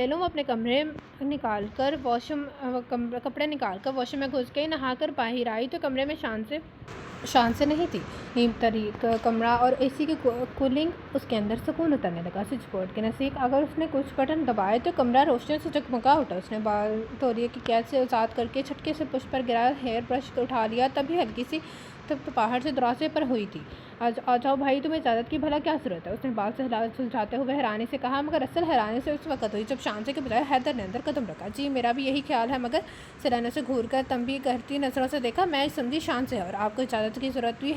لوں۔ وہ اپنے کپڑے نکال کر واش روم میں گھس گئی۔ نہا کر باہر آئی تو کمرے میں شانزے نہیں تھی۔ نیم تاریک کمرہ اور AC کی کولنگ، اس کے اندر سکون اترنے لگا۔ سوئچ بورڈ کے نزدیک اگر اس نے کچھ بٹن دبائے تو کمرہ روشنیوں سے جگمگا اٹھا۔ اس نے بال تولیے کی قید سے آزاد کر کے چھٹکے سے پشت پر گرا ہیئر برش اٹھا لیا، تبھی ہلکی سی تپاہٹ سے دروازے پر ہوئی تھی۔ آ جاؤ بھائی، تمہیں اجازت کی بھلا کیا ضرورت ہے؟ اس نے بال سلجھاتے ہوئے حیرانی سے کہا، مگر اصل حیرانی سے اس وقت ہوئی جب شانزے کے بجائے حیدر نے اندر قدم رکھا۔ جی میرا بھی یہی خیال ہے، مگر صلہ نے اسے گھور کر تنبیہ کرتی نظروں سے دیکھا۔ میں سمجھی شانزے ہے اور آپ کو اجازت کی ضرورت بھی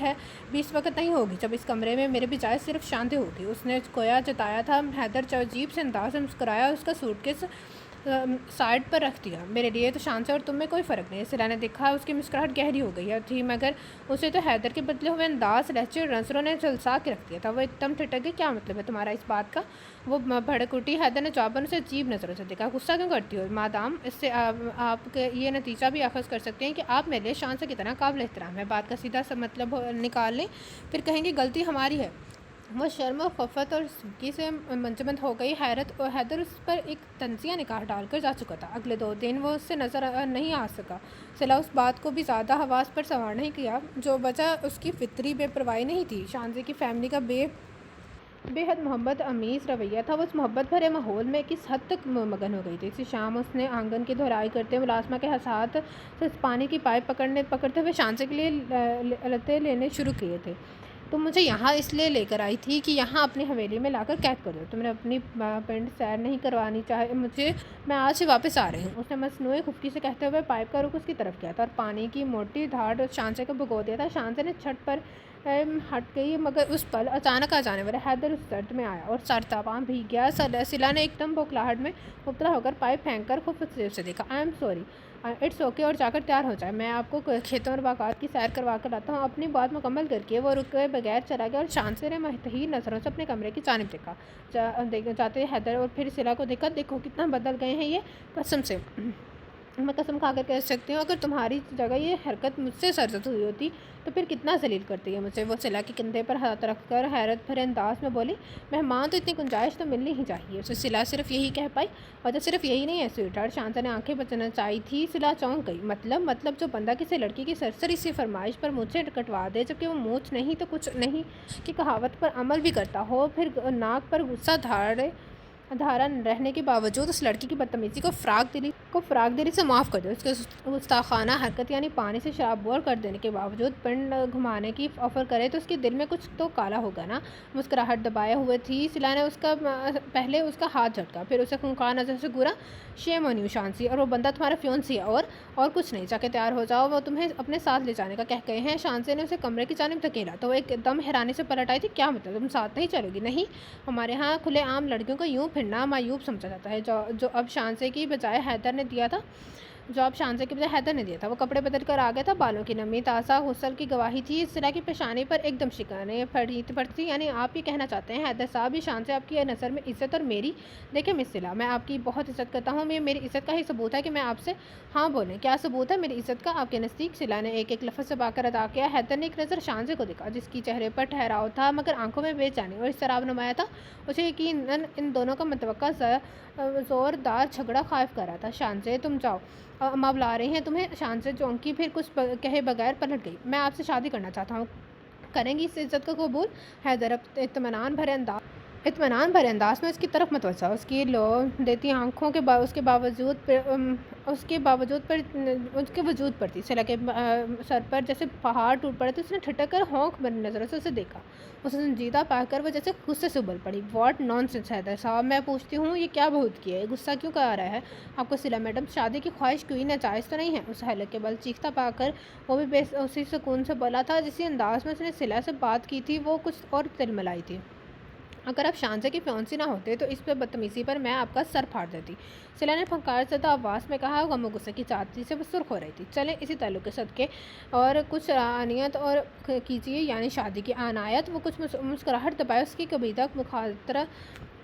اس وقت نہیں ہوگی جب اس کمرے میں میرے بجائے صرف شانزے ہوگی۔ اس نے گویا جتایا تھا۔ حیدر عجیب سے انداز سے مسکرایا اور اس کا سوٹ کیس سائڈ پر رکھ دیا۔ میرے لیے تو شانزے اور تم میں کوئی فرق نہیں ہے۔ صلہ نے دیکھا اس کی مسکراہٹ گہری ہو گئی تھی، مگر اسے تو حیدر کے بدلے ہوئے انداز، لہجے اور نظروں نے جھلسا کے رکھ دیا تھا۔ وہ ایک دم ٹھٹک گئی۔ کیا مطلب ہے تمہارا اس بات کا؟ وہ بھڑک اٹھی۔ حیدر نے جواباً اسے عجیب نظروں سے دیکھا۔ غصہ کیوں کرتی ہو مادام؟ اس سے آپ یہ نتیجہ بھی اخذ کر سکتے ہیں کہ آپ میرے لیے شانزے کی طرح قابل احترام ہے۔ بات کا سیدھا سا مطلب نکال لیں، پھر کہیں گے غلطی ہماری ہے۔ وہ شرم و خفت اور سبکی سے منجمد ہو گئی۔ حیدر اس پر ایک طنزیہ نگاہ ڈال کر جا چکا تھا۔ اگلے 2 دن وہ اس سے نظر نہیں آ سکا۔ صلہ اس بات کو بھی زیادہ حواس پر سوار نہیں کیا، جو وجہ اس کی فطری بے پرواہی نہیں تھی، شانزے کی فیملی کا بے حد محبت آمیز رویہ تھا۔ وہ اس محبت بھرے ماحول میں کس حد تک مگن ہو گئی تھی۔ اسی شام اس نے آنگن کی دھلائی کرتے ہوئے ملازمہ کے ہاتھ سے پانی کی پائپ پکڑتے ہوئے شانزے کے لیے لتے لینے شروع کیے تھے۔ تم مجھے یہاں اس لیے لے کر آئی تھی کہ یہاں اپنی حویلی میں لا کر قید کر دو۔ تم نے اپنی پنڈ سیر نہیں کروانی چاہے مجھے، میں آج ہی واپس آ رہی ہوں۔ اس نے مصنوعی خفگی سے کہتے ہوئے پائپ کا رخ اس کی طرف کیا تھا اور پانی کی موٹی دھاڑ شانزے کو بھگو دیا تھا۔ شانزے نے چھٹ پر ہٹ گئی، مگر اس پل اچانک آ جانے والے حیدر اس درد میں آیا اور سر تاپاں بھیگ گیا۔ صلہ نے ایک دم بوکھلاہٹ میں مبتلا ہو کر پائپ پھینک کر خفت سے اسے دیکھا۔ I am sorry, it's okay, اور جا کر تیار ہو جائے، میں آپ کو کھیتوں اور باغات کی سیر کروا کر لاتا ہوں۔ اپنی بات مکمل کر کے وہ رکے بغیر چلا گیا اور شانزے نے متحیر نظروں سے اپنے کمرے کی جانب دیکھا۔ جاتے حیدر اور پھر صلہ کو دیکھا۔ دیکھو کتنا بدل گئے ہیں یہ، قسم سے میں قسم کھا کر کہہ سکتی ہوں، اگر تمہاری جگہ یہ حرکت مجھ سے سرزد ہوئی ہوتی تو پھر کتنا ذلیل کرتی ہے مجھے۔ وہ صلہ کے کندھے پر ہاتھ رکھ کر حیرت بھرے انداز میں بولی، مہمان تو اتنی گنجائش تو ملنی ہی چاہیے۔ اسے صلہ صرف یہی کہہ پائی، اور تو صرف یہی نہیں ہے سویٹ ہارٹ۔ شانزے نے آنکھیں بچنا چاہی تھی۔ صلہ چونک گئی۔ مطلب جو بندہ کسی لڑکی کی سرسری سی فرمائش پر مونچھیں کٹوا دے، جبکہ وہ مونچھ نہیں تو کچھ نہیں کی کہاوت پر عمل بھی کرتا ہو، پھر ناک پر غصہ دھاڑے ادھارا رہنے کے باوجود اس لڑکی کی بدتمیزی کو فراق دلی سے معاف کر دیا۔ اس کے گستاخانہ حرکت یعنی پانی سے شراب بور کر دینے کے باوجود پنڈ گھمانے کی آفر کرے تو اس کے دل میں کچھ تو کالا ہوگا نا۔ مسکراہٹ دبائے ہوئے تھی سلا نے پہلے اس کا ہاتھ جھٹکا، پھر اسے خونخوار نظر سے گورا۔ شیم آن یو شانسی، اور وہ بندہ تمہارا فیونسی ہے اور کچھ نہیں، جا کے تیار ہو جاؤ، وہ تمہیں اپنے ساتھ لے جانے کا کہہ گئے ہیں۔ شانسی نے اسے کمرے کی جانب دھکیلا تو وہ ایک دم حیرانی سے پلٹ آئی تھی۔ کیا مطلب، تم ساتھ نہیں چلو گی؟ نہیں، ہمارے ہاں کھلے عام لڑکیوں کو یوں پھرنا معیوب سمجھا جاتا ہے، جو اب شانسی کی بجائے حیدر نے دیا تھا۔ وہ کپڑے بدل کر آ گیا تھا، بالوں کی نمی تازہ غسل کی گواہی تھی۔ سلا کی پیشانی پر ایک دم شکنیں پڑتی، یعنی آپ یہ کہنا چاہتے ہیں حیدر صاحب، یہ شانسی آپ کی نظر میں عزت اور میری؟ دیکھیں مس سلا، میں آپ کی بہت عزت کرتا ہوں، یہ میری عزت کا ہی ثبوت ہے کہ میں آپ سے ہاں بولیں۔ کیا ثبوت ہے میری عزت کا آپ کے نزدیک؟ سلا نے ایک لفظ سے کر ادا کیا۔ حیدر نے ایک نظر شانسی کو دیکھا جس کی چہرے پر ٹھہراؤ تھا مگر آنکھوں میں بے چینی اور اضطراب نمایاں تھا۔ اسے یقیناً ان دونوں کا متوقع زوردار جھگڑا خائف کر رہا تھا۔ شانسی تم جاؤ، اماں بلا رہی ہیں تمہیں۔ شانسی چونکی، پھر کچھ کہے بغیر پلٹ گئی۔ میں آپ سے شادی کرنا چاہتا ہوں، کریں گی اس عزت کو قبول؟ حیدر اطمینان بھرے انداز میں اس کی طرف متوجہ، اس کی لو دیتی آنکھوں اس کے وجود پر تھی۔ سلا کے سر پر جیسے پہاڑ ٹوٹ پڑے تھے۔ اس نے ٹھٹک کر ہونک بھری نظروں سے اسے دیکھا، اسے سنجیدہ پا کر وہ جیسے غصے سے ابل پڑی۔ واٹ نان سینس حیدر صاحب، میں پوچھتی ہوں یہ کیا بہت کیا ہے؟ غصہ کیوں آ رہا ہے آپ کو؟ سلا میڈم، شادی کی خواہش کوئی ناجائز تو نہیں ہے؟ اس حلق کے بل چیختا پا کر وہ بھی اسی سکون سے بولا تھا جس انداز میں اس نے سلا سے بات کی تھی، وہ کچھ اور تلملائی تھی۔ اگر آپ شانسی کی فیونسی نہ ہوتے تو اس پہ بدتمیزی پر میں آپ کا سر پھاڑ دیتی، سلا نے پھنکار زدہ آواز میں کہا۔ غم و غصے کی چاٹی سے وہ سرخ ہو رہی تھی۔ چلیں اسی تعلق کے صدقے اور کچھ عنایت اور کیجیے، یعنی شادی کی عنایت۔ وہ کچھ مسکراہٹ دبائے اس کی کبیدہ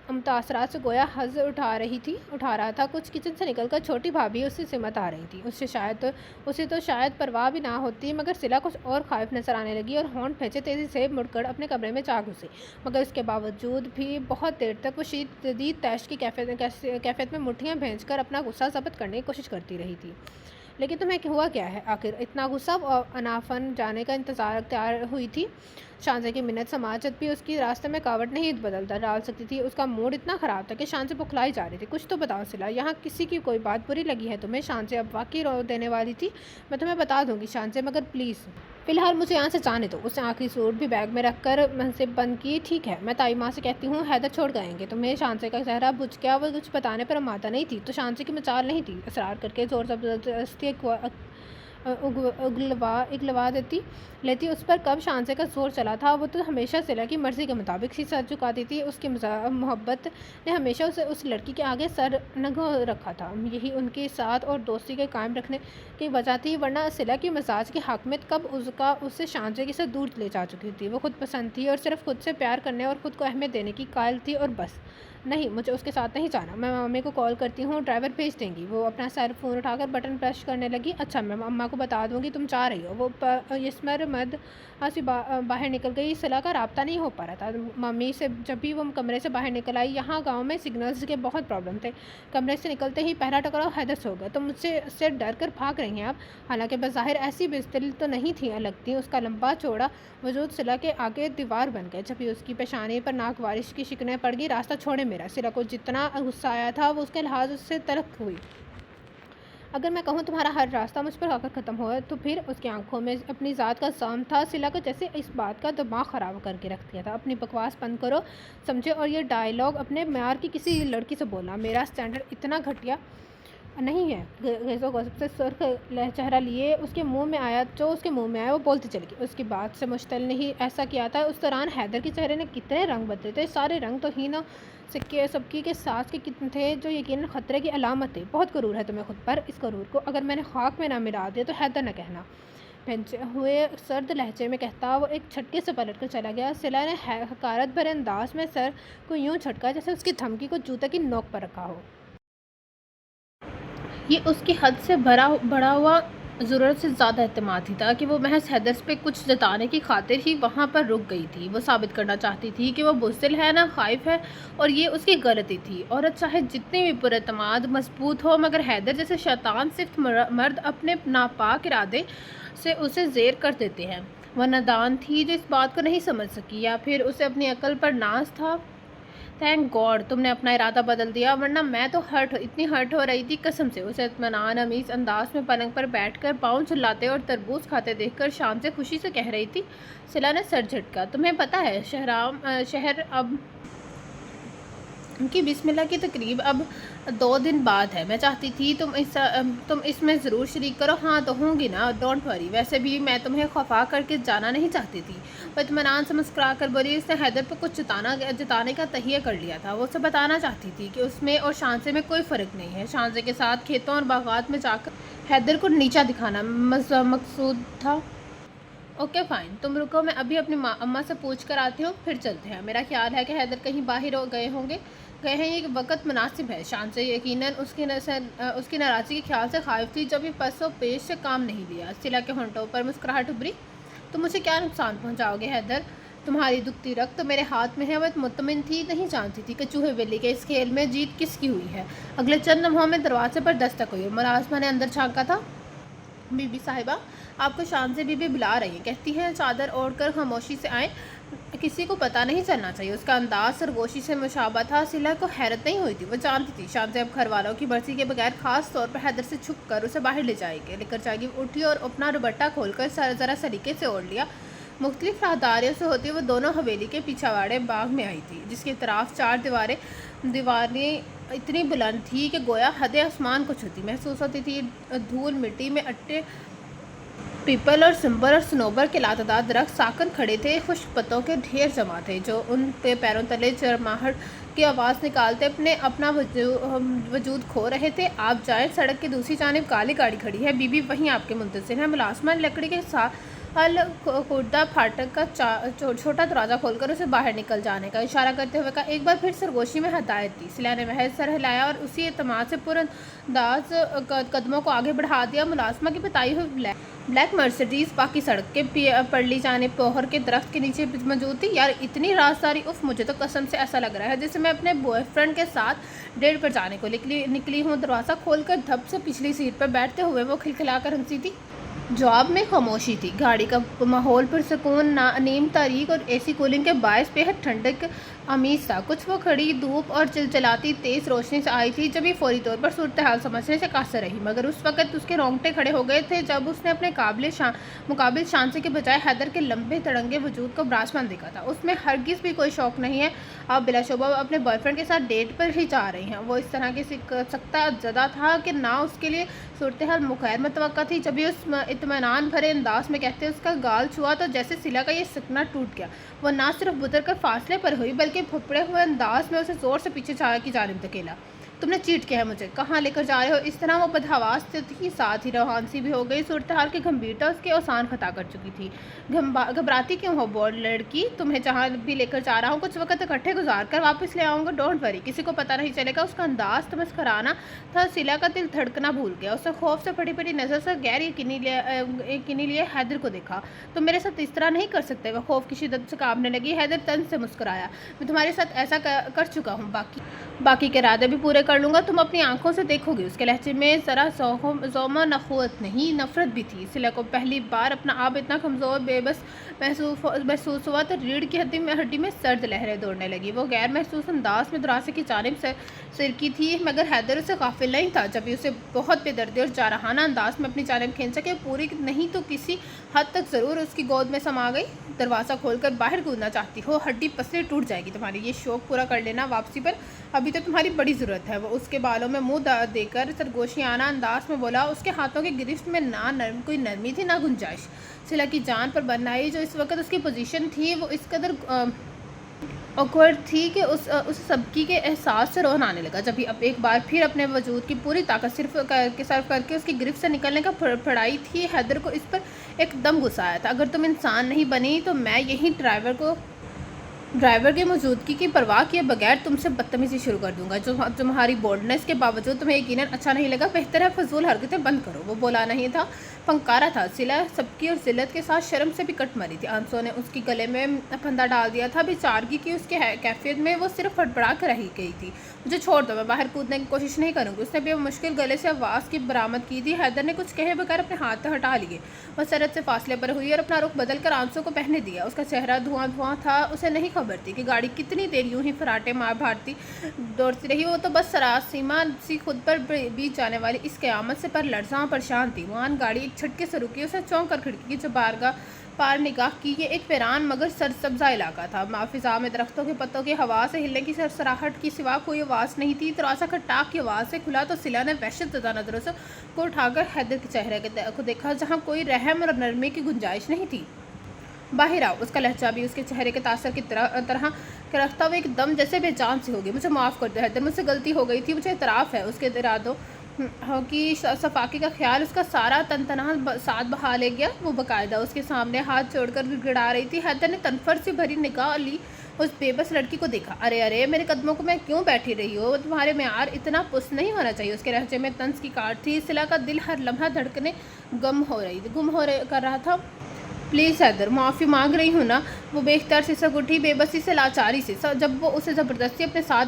متاثرات سے گویا حظ اٹھا رہا تھا۔ کچھ کچن سے نکل کر چھوٹی بھابھی اس سے سمت آ رہی تھی۔ اسے تو شاید پرواہ بھی نہ ہوتی مگر سلا کچھ اور خائف نظر آنے لگی اور ہونٹ بھینچے تیزی سے مڑ کر اپنے کمرے میں جا گھسی، مگر اس کے باوجود بھی بہت دیر تک وہ شدید تیش کی کیفیت میں مٹھیاں بھینچ کر اپنا غصہ ضبط کرنے کی کوشش کرتی رہی تھی۔ لیکن تمہیں ہوا کیا ہے آخر؟ اتنا غصہ انافن جانے کا انتظار اختیار ہوئی تھی۔ شانسی کی منت سماجت بھی اس کی راستے میں کاوٹ نہیں ڈال سکتی تھی۔ اس کا موڈ اتنا خراب تھا کہ شانسی بکھلائی جا رہی تھی۔ کچھ تو بتاؤ سلا، یہاں کسی کی کوئی بات بری لگی ہے تمہیں؟ شانسی اب واقعی رو دینے والی تھی۔ میں تمہیں بتا دوں گی شانسی، مگر پلیز فی الحال مجھے یہاں سے جانے دو۔ اس نے آخری سوٹ بھی بیگ میں رکھ کر منصب بند کی۔ ٹھیک ہے، میں تائی ماں سے کہتی ہوں حیدر چھوڑ گئیں گے تمہیں۔ شانسی کا چہرہ بجھ گیا، وہ کچھ بتانے پر آمادہ نہیں تھی تو شانسی کی مجال نہیں تھی اصرار کر کے زور زبردستی اگلوا لیتی اس پر۔ کب شانسی کا زور چلا تھا، وہ تو ہمیشہ سلا کی مرضی کے مطابق ہی سر جھکاتی تھی۔ اس کی محبت نے ہمیشہ اسے اس لڑکی کے آگے سر نگو رکھا تھا، یہی ان کے ساتھ اور دوستی کے قائم رکھنے کی وجہ تھی، ورنہ سلا کی مزاج کی حاکمیت کب اسے شانسی سے دور لے جا چکی تھی۔ وہ خود پسند تھی اور صرف خود سے پیار کرنے اور خود کو اہمیت دینے کی قائل تھی، اور بس۔ نہیں، مجھے اس کے ساتھ نہیں جانا، میں ممی کو کال کرتی ہوں، ڈرائیور بھیج دیں گی۔ وہ اپنا سیل فون اٹھا کر بٹن پریس کرنے لگی۔ اچھا، میں اماں کو بتا دوں گی تم جا رہی ہو۔ وہ یسمر مد سے باہر نکل گئی۔ سلا کا رابطہ نہیں ہو پا رہا تھا ممی سے۔ جب بھی وہ کمرے سے باہر نکل آئی، یہاں گاؤں میں سگنلز کے بہت پرابلم تھے۔ کمرے سے نکلتے ہی پہلا ٹکراؤ حیدر سے ہو گیا۔ تو مجھ سے ڈر کر بھاگ رہی ہیں آپ؟ حالانکہ بظاہر ایسی بزدل تو نہیں تھی لگتی۔ اس کا لمبا چوڑا وجود سلا کے آگے دیوار بن گیا۔ جب بھی اس کی پیشانی پر ناگوارش کی شکنیں پڑ گئی، راستہ چھوڑے میرا۔ سلا کو جتنا غصہ آیا تھا وہ اس کے لحاظ سے تلخ ہوئی۔ اگر میں کہوں تمہارا ہر راستہ مجھ پر آ کر ختم ہو تو پھر؟ اس کی آنکھوں میں اپنی ذات کا زام تھا۔ سلا کو جیسے اس بات کا دماغ خراب کر کے رکھ دیا تھا۔ اپنی بکواس بند کرو سمجھے، اور یہ ڈائیلاگ اپنے معیار کی کسی لڑکی سے بولنا۔ میرا اسٹینڈرڈ اتنا گھٹیا نہیں ہے۔ غیظ و غضب سے سرخ چہرہ لیے جو اس کے منہ میں آیا وہ بولتی چلی گئی۔ اس کی بات سے مشتعل نہیں ایسا کیا تھا۔ اس دوران حیدر کے چہرے نے کتنے رنگ بدلے تھے، سارے رنگ توہین و سبکی کے ساتھ کے تھے جو یقیناً خطرے کی علامت تھے۔ بہت غرور ہے تمہیں خود پر، اس غرور کو اگر میں نے خاک میں نہ ملا دیا تو حیدر نہ کہنا، بھینچے ہوئے سرد لہجے میں کہتا وہ ایک جھٹکے سے پلٹ کر چلا گیا۔ سلا نے حقارت بھرے انداز میں سر کو یوں جھٹکا جیسے اس کی دھمکی کو جوتے کی نوک پر رکھا ہو۔ یہ اس کی حد سے بڑھا ہوا ضرورت سے زیادہ اعتماد ہی تھا کہ وہ محض حیدر پہ کچھ جتانے کی خاطر ہی وہاں پر رک گئی تھی۔ وہ ثابت کرنا چاہتی تھی کہ وہ بزدل ہے نہ خائف ہے، اور یہ اس کی غلطی تھی۔ عورت چاہے جتنی بھی پر اعتماد مضبوط ہو، مگر حیدر جیسے شیطان صفت مرد اپنے ناپاک ارادے سے اسے زیر کر دیتے ہیں۔ وہ نادان تھی جو اس بات کو نہیں سمجھ سکی، یا پھر اسے اپنی عقل پر ناز थैंक गॉड तुमने अपना इरादा बदल दिया, वरना मैं तो इतनी हर्ट हो रही थी कसम से। उसे इत्मीनान अमीज़ अंदाज में पलंग पर बैठकर पाँव चिल्लाते और तरबूज खाते देखकर शाम से खुशी से कह रही थी। सिला ने सर झटका। तुम्हें पता है शहर अब की बिस्मिल्लाह की तकरीब अब 2 दिन बाद है। मैं चाहती थी तुम इसमें ज़रूर शरीक करो। हाँ तो होंगी ना, डोंट वरी। वैसे भी मैं तुम्हें खफा करके जाना नहीं चाहती थी। वो इत्मीनान से मुस्कुरा कर बोली। उसने हैदर पर कुछ जताने का तहिया कर लिया था। वो उसे बताना चाहती थी कि उसमें और शांसे में कोई फ़र्क नहीं है। शांसे के साथ खेतों और बागात में जाकर हैदर को नीचा दिखाना मकसूद था। ओके फ़ाइन, तुम रुको, मैं अभी अपनी अम्मा से पूछ कर आती हूँ, फिर चलते हैं। मेरा ख्याल है कि हैदर कहीं बाहर हो गए होंगे। गए हैं, ये वक्त मुनासिब है। शान से यकीनन उसकी नाराज़गी के ख्याल से खाइफ थी जब ये पसो पेश से काम नहीं लिया। सिला के होंठों पर मुस्कुराहट उभरी। तुम मुझे क्या नुकसान पहुँचाओगे हैदर? तुम्हारी दुखती रख तो मेरे हाथ में है। वह मुतमिन थी, नहीं जानती थी कि चूहे बिल्ली के इस खेल में जीत किसकी हुई है। अगले चंद लम्हों में दरवाजे पर दस्तक हुई। मुलाज़िमा ने अंदर झाँका था। बीबी साहिबा, आपको शान से बीबी बुला रही है, कहती हैं चादर ओढ़कर खामोशी से आए, किसी को पता नहीं चलना चाहिए। उसका अंदाज सरगोशी से मुशाबा था। सिला को हैरत नहीं हुई थी। वो जानती थी शान से अब घर वालों की मर्जी के बगैर खास तौर पर हैदर से छुप कर उसे बाहर लेकर जाएगी। उठी और अपना दुपट्टा खोलकर ज़रा सलीके से ओढ़ लिया। मुख्तलिफ राहदारियों से होती वो दोनों हवेली के पिछवाड़े बाग में आई थी, जिसकी तरफ 4 दीवारें इतनी बुलंद थी कि गोया हद आसमान को छूती महसूस होती थी। धूल मिट्टी में अट्टे पीपल और सिम्बर और सनोबर के लातदार दरख्त साकन खड़े थे। खुश्क पत्तों के ढेर जमा थे जो उनके पैरों तले चरमाहट की आवाज़ निकालते अपना वजूद खो रहे थे। आप जाएं, सड़क की दूसरी जानिब काली गाड़ी खड़ी है। बीबी वहीं आपके मुंतज़िर है। मुलाज़िमा ने लकड़ी के साथ खुर्दा फाटक का छोटा दरवाज़ा खोलकर उसे बाहर निकल जाने का इशारा करते हुए कहा। एक बार फिर सरगोशी में हदायत दी। सिला ने महज सर हिलाया और उसी एतमाद से पुरअंदाज कदमों को आगे बढ़ा दिया। मुलाज़िमा की बताई हुई ब्लैक मर्सिडीज़ बाकी सड़क के पड़ली जाने पोहर के दरख्त के नीचे मौजूद थी। यार इतनी राजदारी, उफ, मुझे तो कसम से ऐसा लग रहा है जैसे मैं अपने बॉयफ्रेंड के साथ डेट पर जाने को निकली हूँ। दरवाज़ा खोलकर धप से पिछली सीट पर बैठते हुए वो खिलखिलाकर हंसी थी। जवाब में खामोशी थी। गाड़ी का माहौल पुरसकून, नीम तारीख और एसी कूलिंग के बायस बेहद ठंडक अमीज़ था। कुछ वो खड़ी धूप और चिलचिलाती तेज़ रोशनी से आई थी जब ये फौरी तौर पर सूरत हाल समझने से कासर रही, मगर उस वक़्त उसके रोंगटे खड़े हो गए थे जब उसने अपने मुकाबिल शांसे के बजाय हैदर के लंबे तड़ंगे वजूद को विराजमान देखा था। उसमें हरगिज़ भी कोई शौक़ नहीं है। आप बिलाशुबा अपने बॉयफ्रेंड के साथ डेट पर ही जा रही हैं। वो इस तरह की सकता ज़दा था कि ना उसके लिए सूरत हाल मुखैर मुतवक्का थी। जब उस इत्मीनान भरे अंदाज में कहते उसका गाल छुआ तो जैसे सिला का ये सपना टूट गया। वो ना सिर्फ बुतर कर फासले पर हुई बल्कि फुफड़े हुए अंदाज में उसे ज़ोर से पीछे की जानिब धकेला। तुमने चीट किया है मुझे, कहाँ लेकर जा रहे हो? इस तरह वो बदहवास थी, साथ ही रोहानसी भी हो गई। सूरत हाल की गंभीरता उसके अवसान खता कर चुकी थी। घबराती क्यों हो बोर्ड लड़की? तुम्हें जहाँ भी लेकर जा रहा हूँ कुछ वक्त इकट्ठे गुजार कर वापस ले आऊँगा, डोंट वरी, किसी को पता नहीं चलेगा। उसका अंदाज तो मुस्कुराना था। सिला का दिल धड़कना भूल गया। उसने खौफ से फटी फटी नज़र से गैर यकीनी लिए हैदर को देखा। तुम मेरे साथ इस तरह नहीं कर सकते। वह खौफ की शिद्दत से कांपने लगी। हैदर तंज से मुस्कुराया। मैं तुम्हारे साथ ऐसा कर चुका हूँ, बाकी के इरादे भी पूरे कर लूँगा, तुम अपनी आंखों से देखोगे। उसके लहजे में ज़रा ज़ौमा नखवत नहीं, नफरत भी थी। सिला को पहली बार अपना आप इतना कमज़ोर बेबस महसूस हुआ तो रीढ़ की हड्डी में सर्द लहरें दौड़ने लगी। वो गैर महसूस अंदाज में दरवाज़े की जानिब से सिरकी थी, मगर हैदर उसे गाफिल नहीं था। जब उसे बहुत बेदर्दी और जारहाना अंदाज में अपनी जानिब खींचा कि पूरी नहीं तो किसी हद तक ज़रूर उसकी गोद में समा गई। दरवाज़ा खोलकर बाहर कूदना चाहती हो? हड्डी पसली टूट जाएगी तुम्हारी। ये शौक़ पूरा कर लेना वापसी पर, अभी तो तुम्हारी बड़ी ज़रूरत है। वो उसके बालों में मुंह देकर सरगोशियाना अंदाज में बोला। उसके हाथों की गिरफ्त में कोई नरमी थी ना गुंजाइश। सिला की जान पर बन आई। जो इस वक्त उसकी पोजीशन थी वो इस कदर ऑकवर्ड थी कि उस सबकी के एहसास से रोन आने लगा। जब अब एक बार फिर अपने वजूद की पूरी ताकत सर्फ करके उसकी गिरफ्त से निकलने का पड़ाई थी, हैदर को इस पर एकदम गुस्सा आया था। अगर तुम इंसान नहीं बनी तो मैं यही ड्राइवर की मौजूदगी की परवाह किए बगैर तुमसे बदतमीजी शुरू कर दूंगा। जो तुम्हारी बोल्डनेस के बावजूद तुम्हें यकीनन अच्छा नहीं लगा, बेहतर है फजूल हरकतें बंद करो। वो बोला नहीं था, फंकारा था। सिला सबकी और जिल्लत के साथ शर्म से भी कट मरी थी। आंसू ने उसकी गले में फंदा डाल दिया था। बेचारगी की उसके कैफियत में वो सिर्फ फटफड़ा कर रही गई थी। मुझे छोड़ दो, मैं बाहर कूदने की कोशिश नहीं करूँगी। उसने भी मुश्किल गले से आवाज़ की बरामद की थी। हैदर ने कुछ कहे बगैर अपने हाथ हटा लिए। वह सरहद से फासले पर हुई और अपना रुख बदल कर आंसू को पहने दिया। उसका चेहरा धुआं था। उसे नहीं खबर थी कि गाड़ी कितनी देर यूं ही फराटे मार भारती दौड़ती रही। वो तो बस सरासीमा सी खुद पर बीत जाने वाली इस क़यामत से पर लर्ज़ां परेशान थी। वहां गाड़ी एक झटके से रुकी। उसने चौंक कर खिड़की की बारगाह पार निगाह की। ये एक वीरान मगर सरसब्ज़ा इलाका था। फिज़ा में दरख्तों के पत्तों की हवा से हिलने की सरसराहट की सिवा कोई आवाज़ नहीं थी। दरवाज़ा खटखटाक की आवाज़ से खुला तो सिला ने वहशत ज़दा नज़रों से को उठाकर हैदर के चेहरे को देखा, जहाँ कोई रहम और नरमी की गुंजाइश नहीं थी। बाहर आओ। उसका लहजा भी उसके चेहरे के तासर की तरह रखता हुआ एकदम जैसे बेजान सी हो गई। मुझे माफ़ कर दो हैदर, मुझसे गलती हो गई थी। मुझे इतराफ़ है उसके इरादों की सफाकी का ख्याल उसका सारा तनतना साथ बहा ले गया। वो बाकायदा उसके सामने हाथ जोड़कर गिड़गिड़ा रही थी। हैदर ने तनफर से भरी निगाह ली उस बेबस लड़की को देखा। अरे अरे, मेरे कदमों को मैं क्यों बैठी रही हो? तुम्हारे म्यार इतना पुस नहीं होना चाहिए। उसके लहजे में तंज की काट थी। सिला का दिल हर लम्हा धड़कने गुम कर रहा था। प्लीज़ हैदर, माफ़ी मांग रही हूँ ना। वो बेख्तियार सिसक उठी, बेबसी से लाचारी से। जब वो उसे ज़बरदस्ती अपने साथ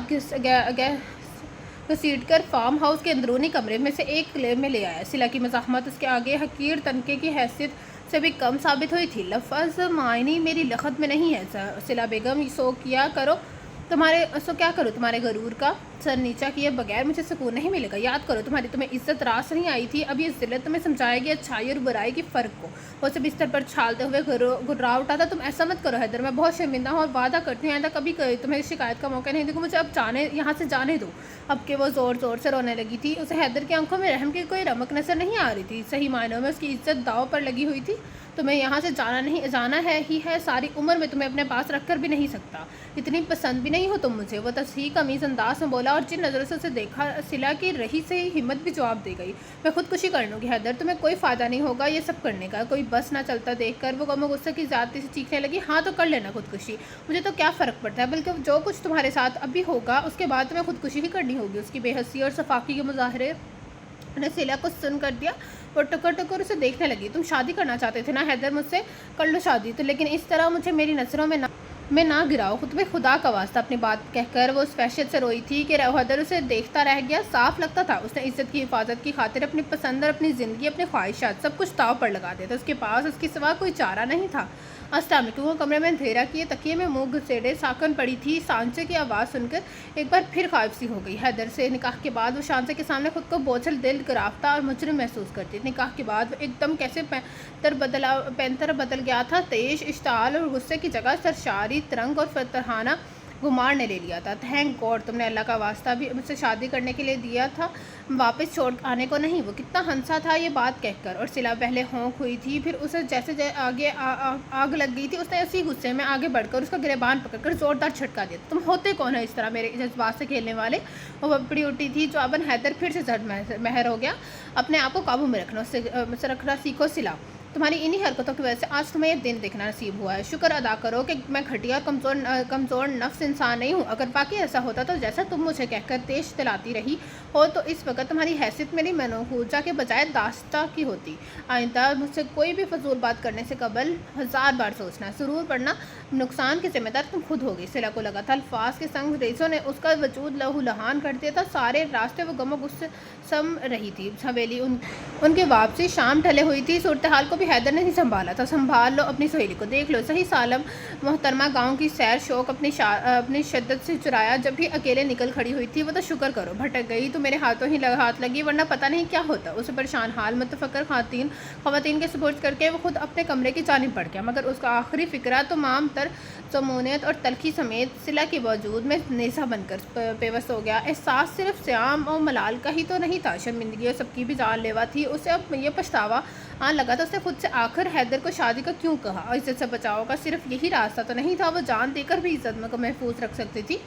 घसीट कर फार्म हाउस के अंदरूनी कमरे में से एक में ले आया। सिला की मज़ाहमत उसके आगे हकीर तनके की हैसियत से भी कम साबित हुई थी। लफ्ज़ मायनी मेरी लखत में नहीं है सिला बेगम, क्या करो तुम्हारे गरूर का सर नीचा किए बगैर मुझे सुकून नहीं मिलेगा। याद करो तुम्हें इज्जत रास नहीं आई थी। अब ये ज़िल्लत तुम्हें समझाएगी अच्छाई और बुराई की फ़र्क को। वो से बिस्तर पर छालते हुए घुर्रा उठा था। तुम ऐसा मत करो हैदर, मैं बहुत शर्मिंदा हूँ और वादा करती हूँ आइंदा कभी तुम्हें शिकायत का मौका नहीं दूँगा। मुझे अब यहाँ से जाने दो। अब के वो ज़ोर ज़ोर से रोने लगी थी। उसे हैदर की आंखों में रहम की कोई रमक नज़र नहीं आ रही थी। सही मायनों में उसकी इज्जत दाव पर लगी हुई थी। तुम्हें यहाँ से जाना है सारी उम्र में तुम्हें अपने पास रख कर भी नहीं सकता। इतनी पसंद भी नहीं हो तुम मुझे। वो तस्हीह कमीज़ अंदाज में बोला और जिन नज़रों से उसे देखा सिला की रही से हिम्मत भी जवाब दे गई। मैं खुदकुशी कर लूँगी हैदर, तुम्हें कोई फ़ायदा नहीं होगा ये सब करने का। कोई बस ना चलता देख कर वो गम गुस्से की ज़्यादती से चीखने लगी। हाँ तो कर लेना खुदकुशी, मुझे तो क्या फ़र्क पड़ता है, बल्कि जो कुछ तुम्हारे साथ अभी होगा उसके बाद तुम्हें खुदकुशी ही करनी होगी। उसकी बेहसी और सफाकी के मुजाहरे ने सिला को सुन कर दिया। वो टकर उसे देखने लगी। तुम शादी करना चाहते थे ना हैदर, मुझसे कर लो शादी तो, लेकिन इस तरह मुझे मेरी नज़रों में ना गिराओ। खुदा का वास्ता। अपनी बात कहकर वो उस वहशत से रोई थी कि हैदर उसे देखता रह गया। साफ लगता था उसने इज्जत की हिफाजत की खातिर अपनी पसंद और अपनी ज़िंदगी, अपनी ख्वाहिशात सब कुछ दाव पर लगा दिया था। उसके पास उसके सिवा कोई चारा नहीं था। अस्सलाम वालेकुम। वो कमरे में अंधेरा किए तकिए में मुँह घुसेड़े साकन पड़ी थी। सांचे की आवाज़ सुनकर एक बार फिर ख्वाब सी हो गई। हैदर से निकाह के बाद वो शांचे के सामने खुद को बोझल दिल गिराफ्ता और मुजरिम महसूस करती। निकाह के बाद वो एकदम कैसे पैंतर बदल गया था। तेज इश्ताल और गुस्से की जगह सरशारी तरंग और फतहाना गुमार ने ले लिया था। थैंक गॉड तुमने अल्लाह का वास्ता भी मुझसे शादी करने के लिए दिया था, वापस छोड़ आने को नहीं। वो कितना हंसा था ये बात कहकर। और सिला पहले होंक हुई थी, फिर उसे जैसे आगे आग लग गई थी। उसने उसी गुस्से में आगे बढ़कर उसका गिरेबान पकड़कर ज़ोरदार झटका दिया। तुम होते कौन है इस तरह मेरे जज्बात से खेलने वाले? वो बपड़ी उठी थी। जवाबन हैदर फिर से जड़ महर हो गया। अपने आप को काबू में रखना, उससे रखना सीखो सिला। तुम्हारी इन्हीं हरकतों की वजह से आज तुम्हें ये दिन देखना नसीब हुआ है। शुक्र अदा करो कि मैं घटिया और कमज़ोर नफ्स इंसान नहीं हूँ। अगर बाकी ऐसा होता तो जैसा तुम मुझे कहकर तेज दिलाती रही हो तो इस वक्त तुम्हारी हैसियत मेरी मनोहूजा के बजाय दास्ता की होती। आइंदा मुझसे कोई भी फजूल बात करने से कबल 1000 बार सोचना। ज़रूर पड़ना नुकसान के ज़िम्मेदार तुम खुद होगी। सिला को लगा था अल्फाज के संग रेसों ने उसका वजूद लहू लहान कर दिया था। सारे रास्ते वो गमो गुस्से सम रही थी। हवेली उनकी वापसी शाम ढले हुई थी। सूरत हाल को हैदर ने ही संभाला था। संभाल लो अपनी सहेली को, देख लो सही सालम मोहतरमा गांव की सैर शौक अपनी शिद्दत से चुराया। जब भी अकेले निकल खड़ी हुई थी वो तो शुक्र करो भटक गई तो मेरे हाथों ही हाथ लगी, वरना पता नहीं क्या होता। उसे परेशान हाल मुतफक्कर ख़वातीन के सुपुर्द करके वो खुद अपने कमरे की जानिब बढ़ गया। मगर उसका आखिरी फ़िक्रा तो माम तर समूनियत और तलखी समेत सिला के वजूद में नेज़ा बनकर पेवस्त हो गया। एहसास सिर्फ श्याम और मलाल का ही तो नहीं था, शर्मिंदगी और सबकी भी जानलेवा थी। उसे अब ये पछतावा आने लगा था उसने खुद से आखिर हैदर को शादी का क्यों कहा, और इज्जत से बचाव का सिर्फ यही रास्ता तो नहीं था। वो जान देकर भी इज्जत को महफूज रख सकती थी।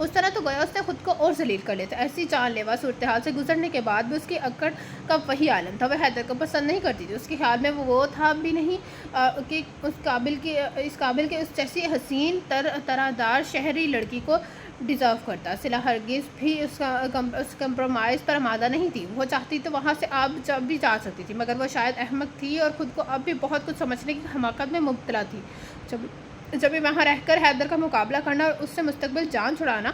उस तरह तो गोया उसने खुद को और जलील कर लिया था। ऐसी जानलेवा सूरत हाल से गुजरने के बाद भी उसकी अक्कड़ का वही आलम था। वह हैदर को पसंद नहीं करती थी। उसके ख्याल में वो था भी नहीं कि इस काबिल के उस जैसी हसीन तरहदार शहरी लड़की को डिज़र्व करता। सिला हरगिज़ भी उस कंप्रोमाइज़ पर आमादा नहीं थी। वो चाहती तो वहाँ से आप जब भी जा सकती थी, मगर वो शायद अहमक थी और ख़ुद को अब भी बहुत कुछ समझने की हमाकत में मुब्तला थी। जब भी वहाँ रहकर हैदर का मुकाबला करना और उससे मुस्तकबिल जान छुड़ाना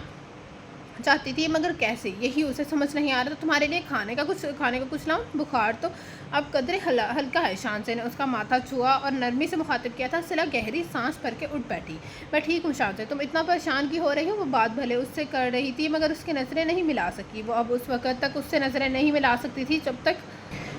चाहती थी, मगर कैसे, यही उसे समझ नहीं आ रहा था। तुम्हारे लिए खाने का कुछ लाऊं? बुखार तो अब कदरे हल्का है। शांसे ने उसका माथा छुआ और नरमी से मुखातिब किया था। सिला गहरी सांस भर के उठ बैठी। मैं ठीक हूँ शांसे, तुम इतना परेशान की हो रही हो? वो बात भले उससे कर रही थी, मगर उसकी नज़रें नहीं मिला सकी। वो अब उस वक़्त तक उससे नज़रें नहीं मिला सकती थी जब तक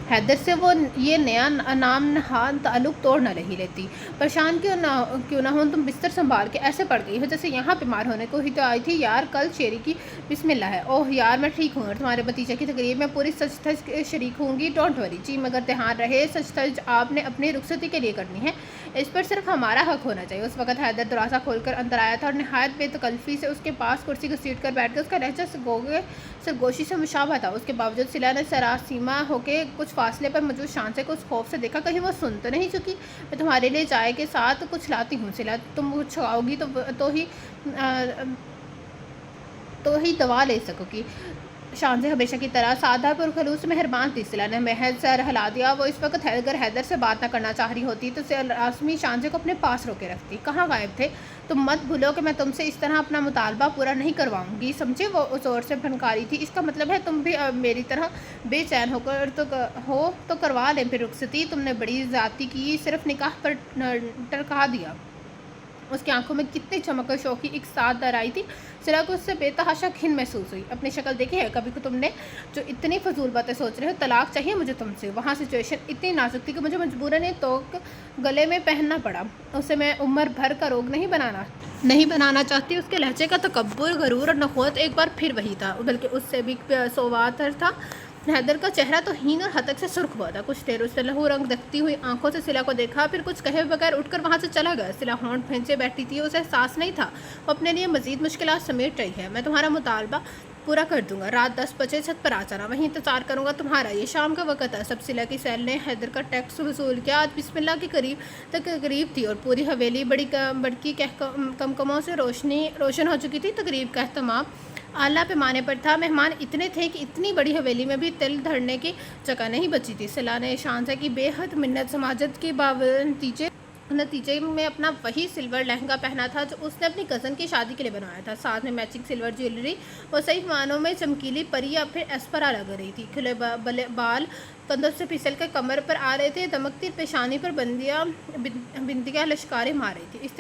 हैदर से वो ये नया नाम नहान ताल्लुक़ तोड़ न रही लेती। परेशान क्यों ना हो, तुम बिस्तर संभाल के ऐसे पड़ गई हो जैसे यहाँ बीमार होने को ही तो आई थी। यार कल शेरी की बिस्मिल्लाह है। ओह यार मैं ठीक हूँ और तुम्हारे भतीजे की तकरीब में पूरी सच धज शरीक होंगी। डोंट वरी जी, मगर ध्यान रहे सच धज आपने अपनी रुखसती के लिए करनी है। इस पर सिर्फ हमारा हक होना चाहिए। उस वक्त हैदर दरवाज़ा खोलकर अंदर आया था और नहायत बेतकल्फ़ी से उसके पास कुर्सी घसीट कर बैठ गया। उसका लहजा सरगोशी से मुशाबह था। उसके बावजूद सिला ने सरासीमा होके कुछ फासले पर मौजूद शांसे को उस खौफ से देखा, कहीं वो सुन तो नहीं चुकी। मैं तुम्हारे लिए चाय के साथ कुछ लाती हूँ सिला, तुम कुछ खाओगी तो ही दवा ले सकोगी। शांसे हमेशा की तरह सादा पर खलूस मेहरबान थी। सिला ने महज सर हिला दिया। वो इस वक्त अगर हैदर से बात ना करना चाह रही होती तो रासमी शांसे को अपने पास रोके रखती। कहाँ गायब थे? तुम मत भूलो कि मैं तुमसे इस तरह अपना मुतालबा पूरा नहीं करवाऊंगी, समझे? वो जोर से फनकारी थी। इसका मतलब है तुम भी मेरी तरह बेचैन होकर तो करवा लें फिर रुखसती। तुमने बड़ी ज़्यादती की, सिर्फ निकाह पर टरका दिया। उसकी आंखों में कितनी चमक और शौक की एक साथ दर आई थी। सिला को उससे बेतहाशा घिन महसूस हुई। अपनी शक्ल देखी है कभी को तुमने, जो इतनी फजूल बातें सोच रहे हो? तलाक चाहिए मुझे तुमसे। वहाँ सिचुएशन इतनी नाजुक थी कि मुझे मजबूरन तो गले में पहनना पड़ा। उसे मैं उम्र भर का रोग नहीं बनाना चाहती। उसके लहजे का तकब्बुर, गरूर और नखवत एक बार फिर वही था, बल्कि उससे भी सोवातर था। हैदर का चेहरा तो हीन और हतक से सुर्ख हुआ था। कुछ देर उसने लहू रंग देखती हुई आंखों से सिला को देखा, फिर कुछ कहे बगैर उठकर वहाँ से चला गया। सिला होंठ भींचे बैठी थी। उसे एहसास नहीं था वो अपने लिए मजीद मुश्किलात समेट रही है। मैं तुम्हारा मुतालबा पूरा कर दूंगा। रात 10 बजे छत पर आ जाना, वहीं इंतजार करूंगा तुम्हारा। ये शाम का वक्त है। सब सिला की सैल ने हैदर का टैक्स वसूल किया। आज बिस्मिल्लाह के करीब थी और पूरी हवेली बड़की कमकमों से रोशन हो चुकी थी। तकरीब का अहतमाम आला पैमाने पर था। मेहमान इतने थे कि इतनी बड़ी हवेली में भी तिल धरने की जगह नहीं बची थी। सिला ने शांसा की बेहद मिन्नत समाजत के नतीजे में अपना वही सिल्वर लहंगा पहना था जो उसने अपनी कज़न की शादी के लिए बनवाया था। साथ में मैचिंग सिल्वर ज्वेलरी। वो सही मानों में चमकीली परी या फिर एस्परा लग रही थी। खुले बाल कंधों से फिसल कर कमर पर आ रहे थे। दमकती पेशानी पर बिंदियाँ लश्कारें मार रही थी। इस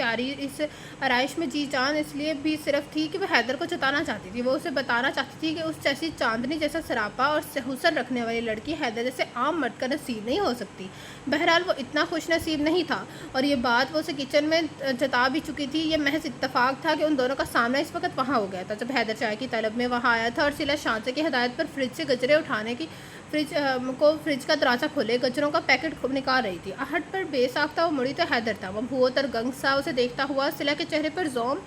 आरइश में जी जान इसलिए भी सिर्फ थी कि वह हैदर को जताना चाहती थी। वो उसे बताना चाहती थी कि उस जैसी चांदनी जैसा सरापा और हुस्न रखने वाली लड़की हैदर जैसे आम मर्द का नसीब नहीं हो सकती। बहरहाल वो इतना खुश नसीब नहीं था और ये बात वो उसे किचन में जता भी चुकी थी। ये महज इत्तफाक था कि उन दोनों का सामना इस वक्त वहाँ हो गया था जब हैदर चाय की तलब में वहाँ आया था और सिला शांसे की हिदायत पर फ्रिज से गजरे उठाने की फ्रिज का दरवाज़ा खोले गजरों का पैकेट निकाल रही थी। आहट पर बेसाख्ता वो मुड़ी तो हैदर था। वो भूत और गंग सा उसे देखता हुआ। सिला के चेहरे पर ज़ौम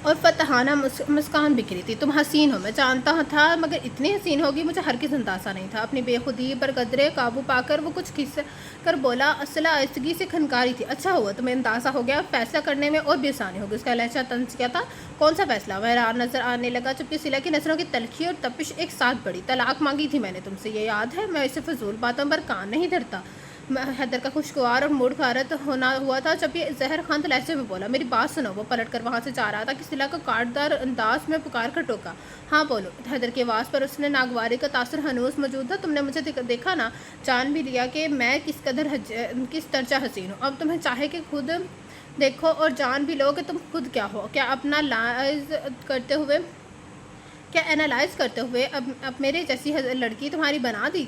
और फतहाना मुस्कान बिखरी थी। तुम हसीन हो, मैं जानता था, मगर इतनी हसीन होगी मुझे हरगिज़ अंदाज़ा नहीं था। अपनी बेखुदी पर कदरे काबू पाकर वो कुछ खिस कर बोला। असला आहिस्तगी से खनकारी थी। अच्छा हुआ तुम्हें अंदाज़ा हो गया, फैसला करने में और भी आसानी होगी। उसका लहजा तंज किया था। कौन सा फैसला? वह हैरान नज़र आने लगा जबकि सिला की नज़रों की तलखी और तपिश एक साथ बढ़ी। तलाक मांगी थी मैंने तुमसे, ये याद है? मैं इसे फजूल बातों पर कान नहीं धरता। हैदर का खुशगवार और मूड खारत होना हुआ था जब ये जहर खंत लहजे में बोला। मेरी बात सुनो। वो पलट कर वहाँ से जा रहा था कि सिला को काटदार अंदाज में पुकार कर टोका। हाँ बोलो। हैदर की आवाज़ पर उसने नागवारी का तासर हनूस मौजूद था। तुमने मुझे देखा ना, जान भी लिया कि मैं किस दर्जा हसीन हूँ। अब तुम्हें चाहे कि खुद देखो और जान भी लो कि तुम खुद क्या हो। क्या एनालाइज करते हुए अब मेरे जैसी लड़की तुम्हारी बना दी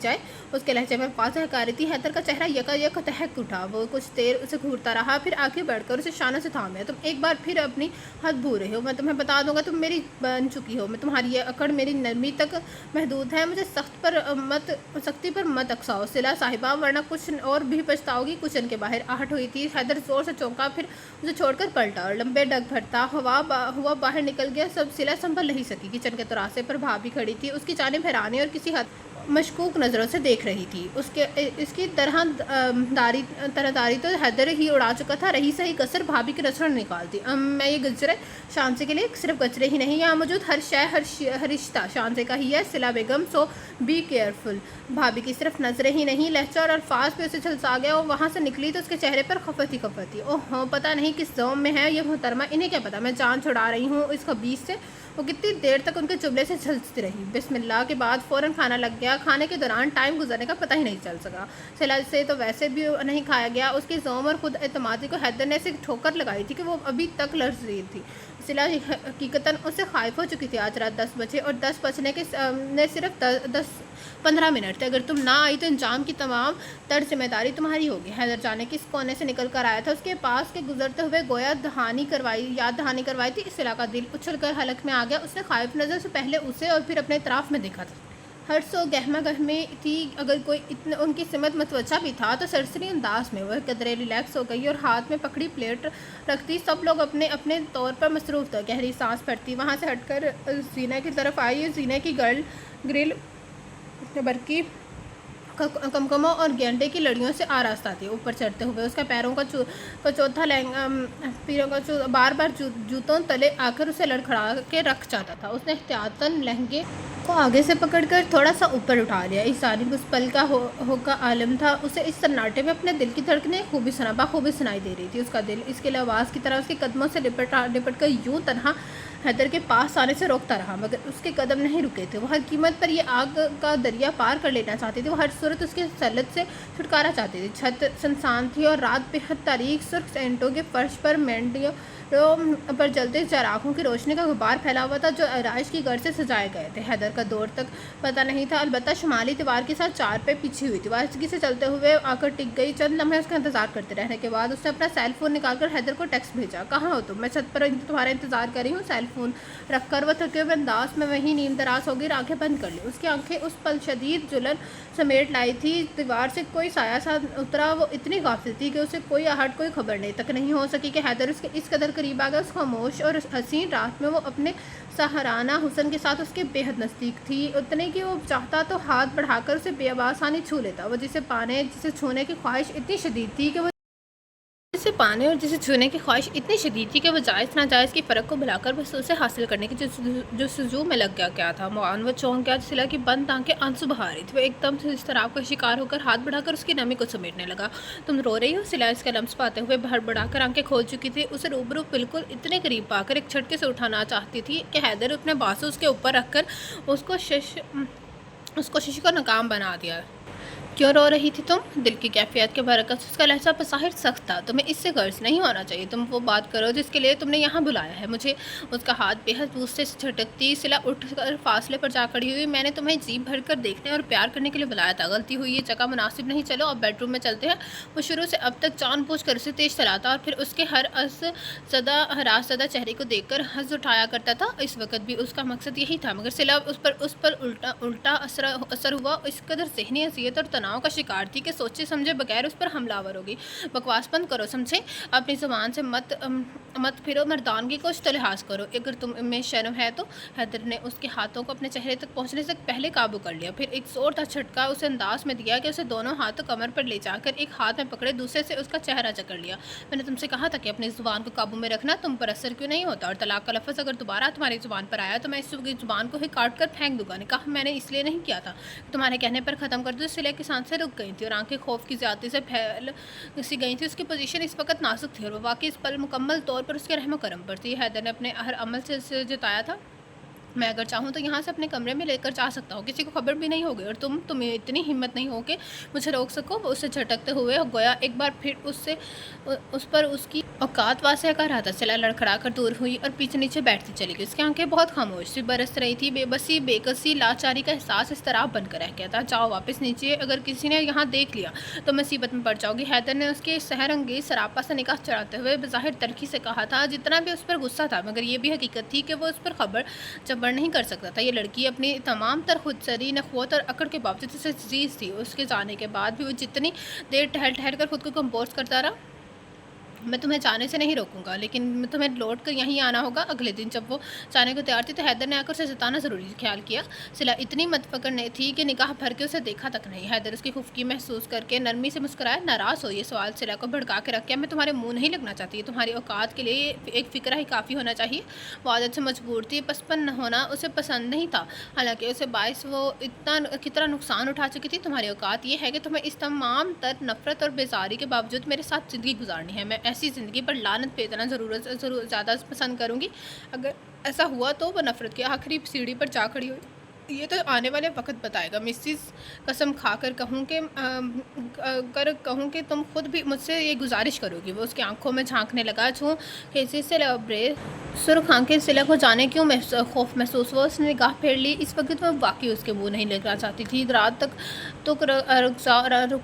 जाए? उसके लहजे में वाज़ह कारी थी। हैदर का चेहरा यकायक दहक उठा। वो कुछ देर उसे घूरता रहा, फिर आगे बढ़कर उसे शानों से थाम लिया। तुम एक बार फिर अपनी हद भूल रहे हो। मैं तुम्हें बता दूंगा, तुम मेरी बन चुकी हो। मैं तुम्हारी ये अकड़ मेरी नरमी तक महदूद है। मुझे सख्ती पर मत अकसाओ सिला साहिबा, वरना कुछ और भी पछताओगी। कुचन के बाहर आहट हुई थी। हैदर जोर से चौंका, फिर उसे छोड़कर पलटा और लंबे डग भरता हुआ बाहर निकल गया। सब सिला संभल नहीं सकी। किचन के तरासे पर भाभी खड़ी थी। उसकी जानिब हैरानी और किसी हद मशकूक नज़रों से देख रही थी। इसकी तरहदारी तो हैदर ही उड़ा चुका था। रही सही कसर भाभी की नज़रों निकालती। मैं ये गजरे शांसे के लिए सिर्फ गजरे ही नहीं, यहाँ मौजूद हर रिश्ता शांसे का ही है सिला बेगम, सो बी केयरफुल। भाभी की सिर्फ नज़रें ही नहीं, लहजा और अल्फाज पे उसे झलसा गया। और वहाँ से निकली तो उसके चेहरे पर खफत ही। ओह पता नहीं किस ज़ौम में है ये मोहतरमा, इन्हें क्या पता मैं जान छुड़ा रही हूँ इस खबीस से। وہ کتنی دیر تک ان کے جملے سے جھلستی رہی۔ بسم اللہ کے بعد فوراً کھانا لگ گیا۔ کھانے کے دوران ٹائم گزرنے کا پتہ ہی نہیں چل سکا۔ صلاح سے تو ویسے بھی نہیں کھایا گیا۔ اس کی زوم اور خود اعتمادی کو حیدر نے ایسی ٹھوکر لگائی تھی کہ وہ ابھی تک لرز رہی تھی۔ صلاح حقیقتاً اس سے خائف ہو چکی تھی۔ آج رات 10 بجے اور 10 بجنے کے صرف 10-15 منٹ تھے۔ اگر تم نہ آئی تو انجام کی تمام تر ذمہ داری تمہاری ہوگی۔ حیدر جانے کس کونے سے نکل کر آیا تھا، اس کے پاس کے گزرتے ہوئے گویا یاد دہانی کروائی تھی۔ صلاح کا دل اچھل کر حلق میں آ گیا۔ اس نے خائف نظر سے پہلے اسے اور پھر اپنے اطراف میں دیکھا تھا۔ ہر سو گہما گہمی تھی۔ اگر کوئی ان کی سمت متوجہ بھی تھا تو سرسری انداز میں۔ وہ قدرے ریلیکس ہو گئی اور ہاتھ میں پکڑی پلیٹ رکھتی سب لوگ اپنے اپنے طور پر مصروف تھے۔ گہری سانس بھرتی وہاں سے ہٹ کر زینہ کی طرف آئی۔ زینہ کی گرل برقی کمکموں اور گینڈے کی لڑیوں سے آراستہ تھی۔ اوپر چڑھتے ہوئے اس کا پیروں کا چوتھا بار بار جوتوں تلے آ کر اسے لڑکھڑا کے رکھ جاتا تھا۔ اس نے احتیاطاً لہنگے کو آگے سے پکڑ کر تھوڑا سا اوپر اٹھا لیا۔ اس جانب اس پل کا ہو کا عالم تھا۔ اسے اس سناٹے میں اپنے دل کی دھڑکنیں بخوبی سنائی دے رہی تھی۔ اس کا دل اس کے آواز کی طرح اس کے قدموں سے لپٹ کر یوں تنہا حیدر کے پاس آنے سے روکتا رہا، مگر اس کے قدم نہیں رکے تھے۔ وہ ہر قیمت پر یہ آگ کا دریا پار کر لینا چاہتی تھی۔ وہ ہر صورت اس کے تسلط سے چھٹکارا چاہتی تھی۔ چھت سنسان تھی اور رات بےحد تاریک۔ سرخ اینٹوں کے فرش پر مینڈیوں پر جلتے چراغوں کی روشنی کا غبار پھیلا ہوا تھا جو آرائش کی غرض سے سجائے گئے تھے۔ حیدر کا دور تک پتہ نہیں تھا، البتہ شمالی دیوار کے ساتھ 4 پے پیچھی ہوئی دیوار آہستگی سے چلتے ہوئے آ کر ٹک گئی۔ چند لمحے اس کا انتظار کرتے رہنے کے بعد اس نے اپنا سیل فون نکال کر حیدر کو ٹیکسٹ بھیجا۔ کہاں ہو تم؟ میں چھت پر تمہارا انتظار کر رہی ہوں۔ سیل فون رکھ کر وہ تھکے ہوئے انداز میں وہیں نیم دراز ہو گئی اور آنکھیں بند کر لی۔ اس کی آنکھیں اس پل شدید جلن سمیٹ لائی تھی۔ دیوار سے کوئی سایہ سا اترا۔ وہ اتنی غافل تھی کہ اسے کوئی آہٹ کوئی خبر تک نہیں ہو سکی کہ حیدر اس کے اس قدر قریب آ گیا۔ اس خاموش اور حسین رات میں وہ اپنے سحرانہ حسن کے ساتھ اس کے بے حد نزدیک تھی، اتنے کہ وہ چاہتا تو ہاتھ بڑھا کر اسے بے آسانی چھو لیتا۔ وہ جسے چھونے کی خواہش اتنی شدید تھی کہ وہ جائز ناجائز کی فرق کو بھلا کر بس اسے حاصل کرنے کی جستجو میں لگ گیا کیا تھا۔ معاون وہ چونک گیا۔ صلاح کی بند آنکھیں آنسو بہا رہی تھی۔ وہ ایک دم سے اضطراب کا شکار ہو کر ہاتھ بڑھا کر اس کی نمی کو سمیٹنے لگا۔ تم رو رہی ہو؟ صلاح اس کا لمس پاتے ہوئے بڑھا کر آنکھیں کھول چکی تھی۔ اسے روبرو بالکل اتنے قریب پا کر ایک جھٹکے سے اٹھانا چاہتی تھی کہ حیدر اپنے بازو اس کے اوپر رکھ کر اس کوشش کو ناکام بنا دیا۔ کیوں رو رہی تھی تم؟ دل کی کیفیت کے برعکس اس کا لہجہ بظاہر سخت تھا۔ تمہیں اس سے غرض نہیں ہونا چاہیے۔ تم وہ بات کرو جس کے لیے تم نے یہاں بلایا ہے مجھے۔ اس کا ہاتھ بے حد غصے سے جھٹکتی صلاح اٹھ کر فاصلے پر جا کھڑی ہوئی۔ میں نے تمہیں جی بھر کر دیکھنے اور پیار کرنے کے لیے بلایا تھا۔ غلطی ہوئی، یہ جگہ مناسب نہیں، چلو اب بیڈ روم میں چلتے ہیں۔ وہ شروع سے اب تک جان بوجھ کر اسے تیز چلاتا اور پھر اس کے ہر ہراس زدہ چہرے کو دیکھ کر ہنس اٹھایا کرتا تھا۔ اس وقت بھی اس کا مقصد یہی تھا، مگر صلاح اس پر الٹا اثر ہوا۔ اس قدر ذہنی اذیت اور تناؤ کا شکار تھی کہ سوچے سمجھے بغیر اس پر حملہ آور ہوگی۔ بکواس بند کرو، سمجھے؟ اپنی زبان سے مت پھرو، مردانگی کو تو لحاظ کرو اگر تم میں شرم ہے تو۔ حیدر نے اس کے ہاتھوں کو اپنے چہرے تک پہنچنے سے پہلے قابو کر لیا، پھر ایک زوردار جھٹکا اس انداز میں دیا کہ اسے دونوں ہاتھوں کمر پر لے جا کر ایک ہاتھ میں پکڑے دوسرے سے اس کا چہرہ جکڑ لیا۔ میں نے تم سے کہا تھا کہ اپنی زبان کو قابو میں رکھنا، تم پر اثر کیوں نہیں ہوتا؟ اور طلاق کا لفظ اگر دوبارہ تمہاری زبان پر آیا تو میں اس زبان کو ہی کاٹ کر پھینک دوں گا۔ نکاح میں نے اس لیے نہیں کیا تھا کہ تمہارے کہنے پر ختم کر دوں۔ صلاح کی سانسیں رک گئی تھیں اور آنکھیں خوف کی زیادتی سے پھیل سی گئی تھیں۔ اس کی پوزیشن اس وقت نازک تھی اور وہ واقعی اس پل مکمل طور پر اس کے رحم و کرم پر تھی۔ حیدر نے اپنے ہر عمل سے جتایا تھا میں اگر چاہوں تو یہاں سے اپنے کمرے میں لے کر جا سکتا ہوں، کسی کو خبر بھی نہیں ہوگی، اور تمہیں اتنی ہمت نہیں ہو کہ مجھے روک سکو۔ وہ اسے جھٹکتے ہوئے گویا ایک بار پھر اس پر اس کی اوقات واسع کر رہا تھا۔ صلاح لڑکھڑا کر دور ہوئی اور پیچھے نیچے بیٹھتی چلی گئی۔ اس کی آنکھیں بہت خاموش سی برس رہی تھی۔ بے بسی، بے کسی، لاچاری کا احساس اضطراب بن کر رہ گیا تھا۔ جاؤ واپس نیچے، اگر کسی نے یہاں دیکھ لیا تو مصیبت میں پڑ جاؤ گی۔ حیدر نے اس کے سحر انگیز سراپا سے نگاہ چڑھاتے ہوئے بظاہر تلخی سے کہا تھا، جتنا بھی اس پر غصہ تھا مگر یہ بھی حقیقت تھی کہ وہ اس پر خبر جبر نہیں کر سکتا تھا۔ یہ لڑکی اپنی تمام تر خودسری، نخوت اور اکڑ کے باوجود اسے عزیز تھی۔ اس کے جانے کے بعد بھی وہ جتنی دیر ٹہل کر خود کو کمپوز کرتا رہا۔ میں تمہیں جانے سے نہیں روکوں گا، لیکن تمہیں لوٹ کر یہیں آنا ہوگا۔ اگلے دن جب وہ جانے کو تیار تھی تو حیدر نے آ کر اسے جتانا ضروری خیال کیا۔ صلاح اتنی متفکر نہیں تھی کہ نگاہ بھر کے اسے دیکھا تک نہیں۔ حیدر اس کی خفگی محسوس کر کے نرمی سے مسکرایا۔ ناراض ہو؟ یہ سوال صلاح کو بھڑکا کے رکھ گیا۔ میں تمہارے منہ نہیں لگنا چاہتی، تمہاری اوقات کے لیے ایک فقرہ ہی کافی ہونا چاہیے۔ وہ عادت سے مجبور تھی، پسپن ہونا اسے پسند نہیں تھا، حالانکہ اسے باعث وہ کتنا نقصان اٹھا چکی تھی۔ تمہاری اوقات یہ ہے کہ تمہیں اس تمام تر نفرت اور بیزاری کے باوجود میرے ساتھ زندگی گزارنی ہے۔ میں ایسی زندگی پر لعنت بھیجنا زیادہ پسند کروں گی ऐसा हुआ तो वो नफ़रत की आखिरी सीढ़ी पर जा खड़ी हुई। ये तो आने वाले वक्त बताएगा। मिसिस कसम खाकर कहूँ कि तुम खुद भी मुझसे ये गुजारिश करोगी। वो उसकी आंखों में झांकने लगा। छूँ किसी से लबरे सुर्ख आंखें सिलक हो जाने क्यों खौफ महसूस हुआ। उसने निगाह फेर ली। इस वक्त मैं वाकई उसके मुंह नहीं लगना चाहती थी। रात तक तो रुक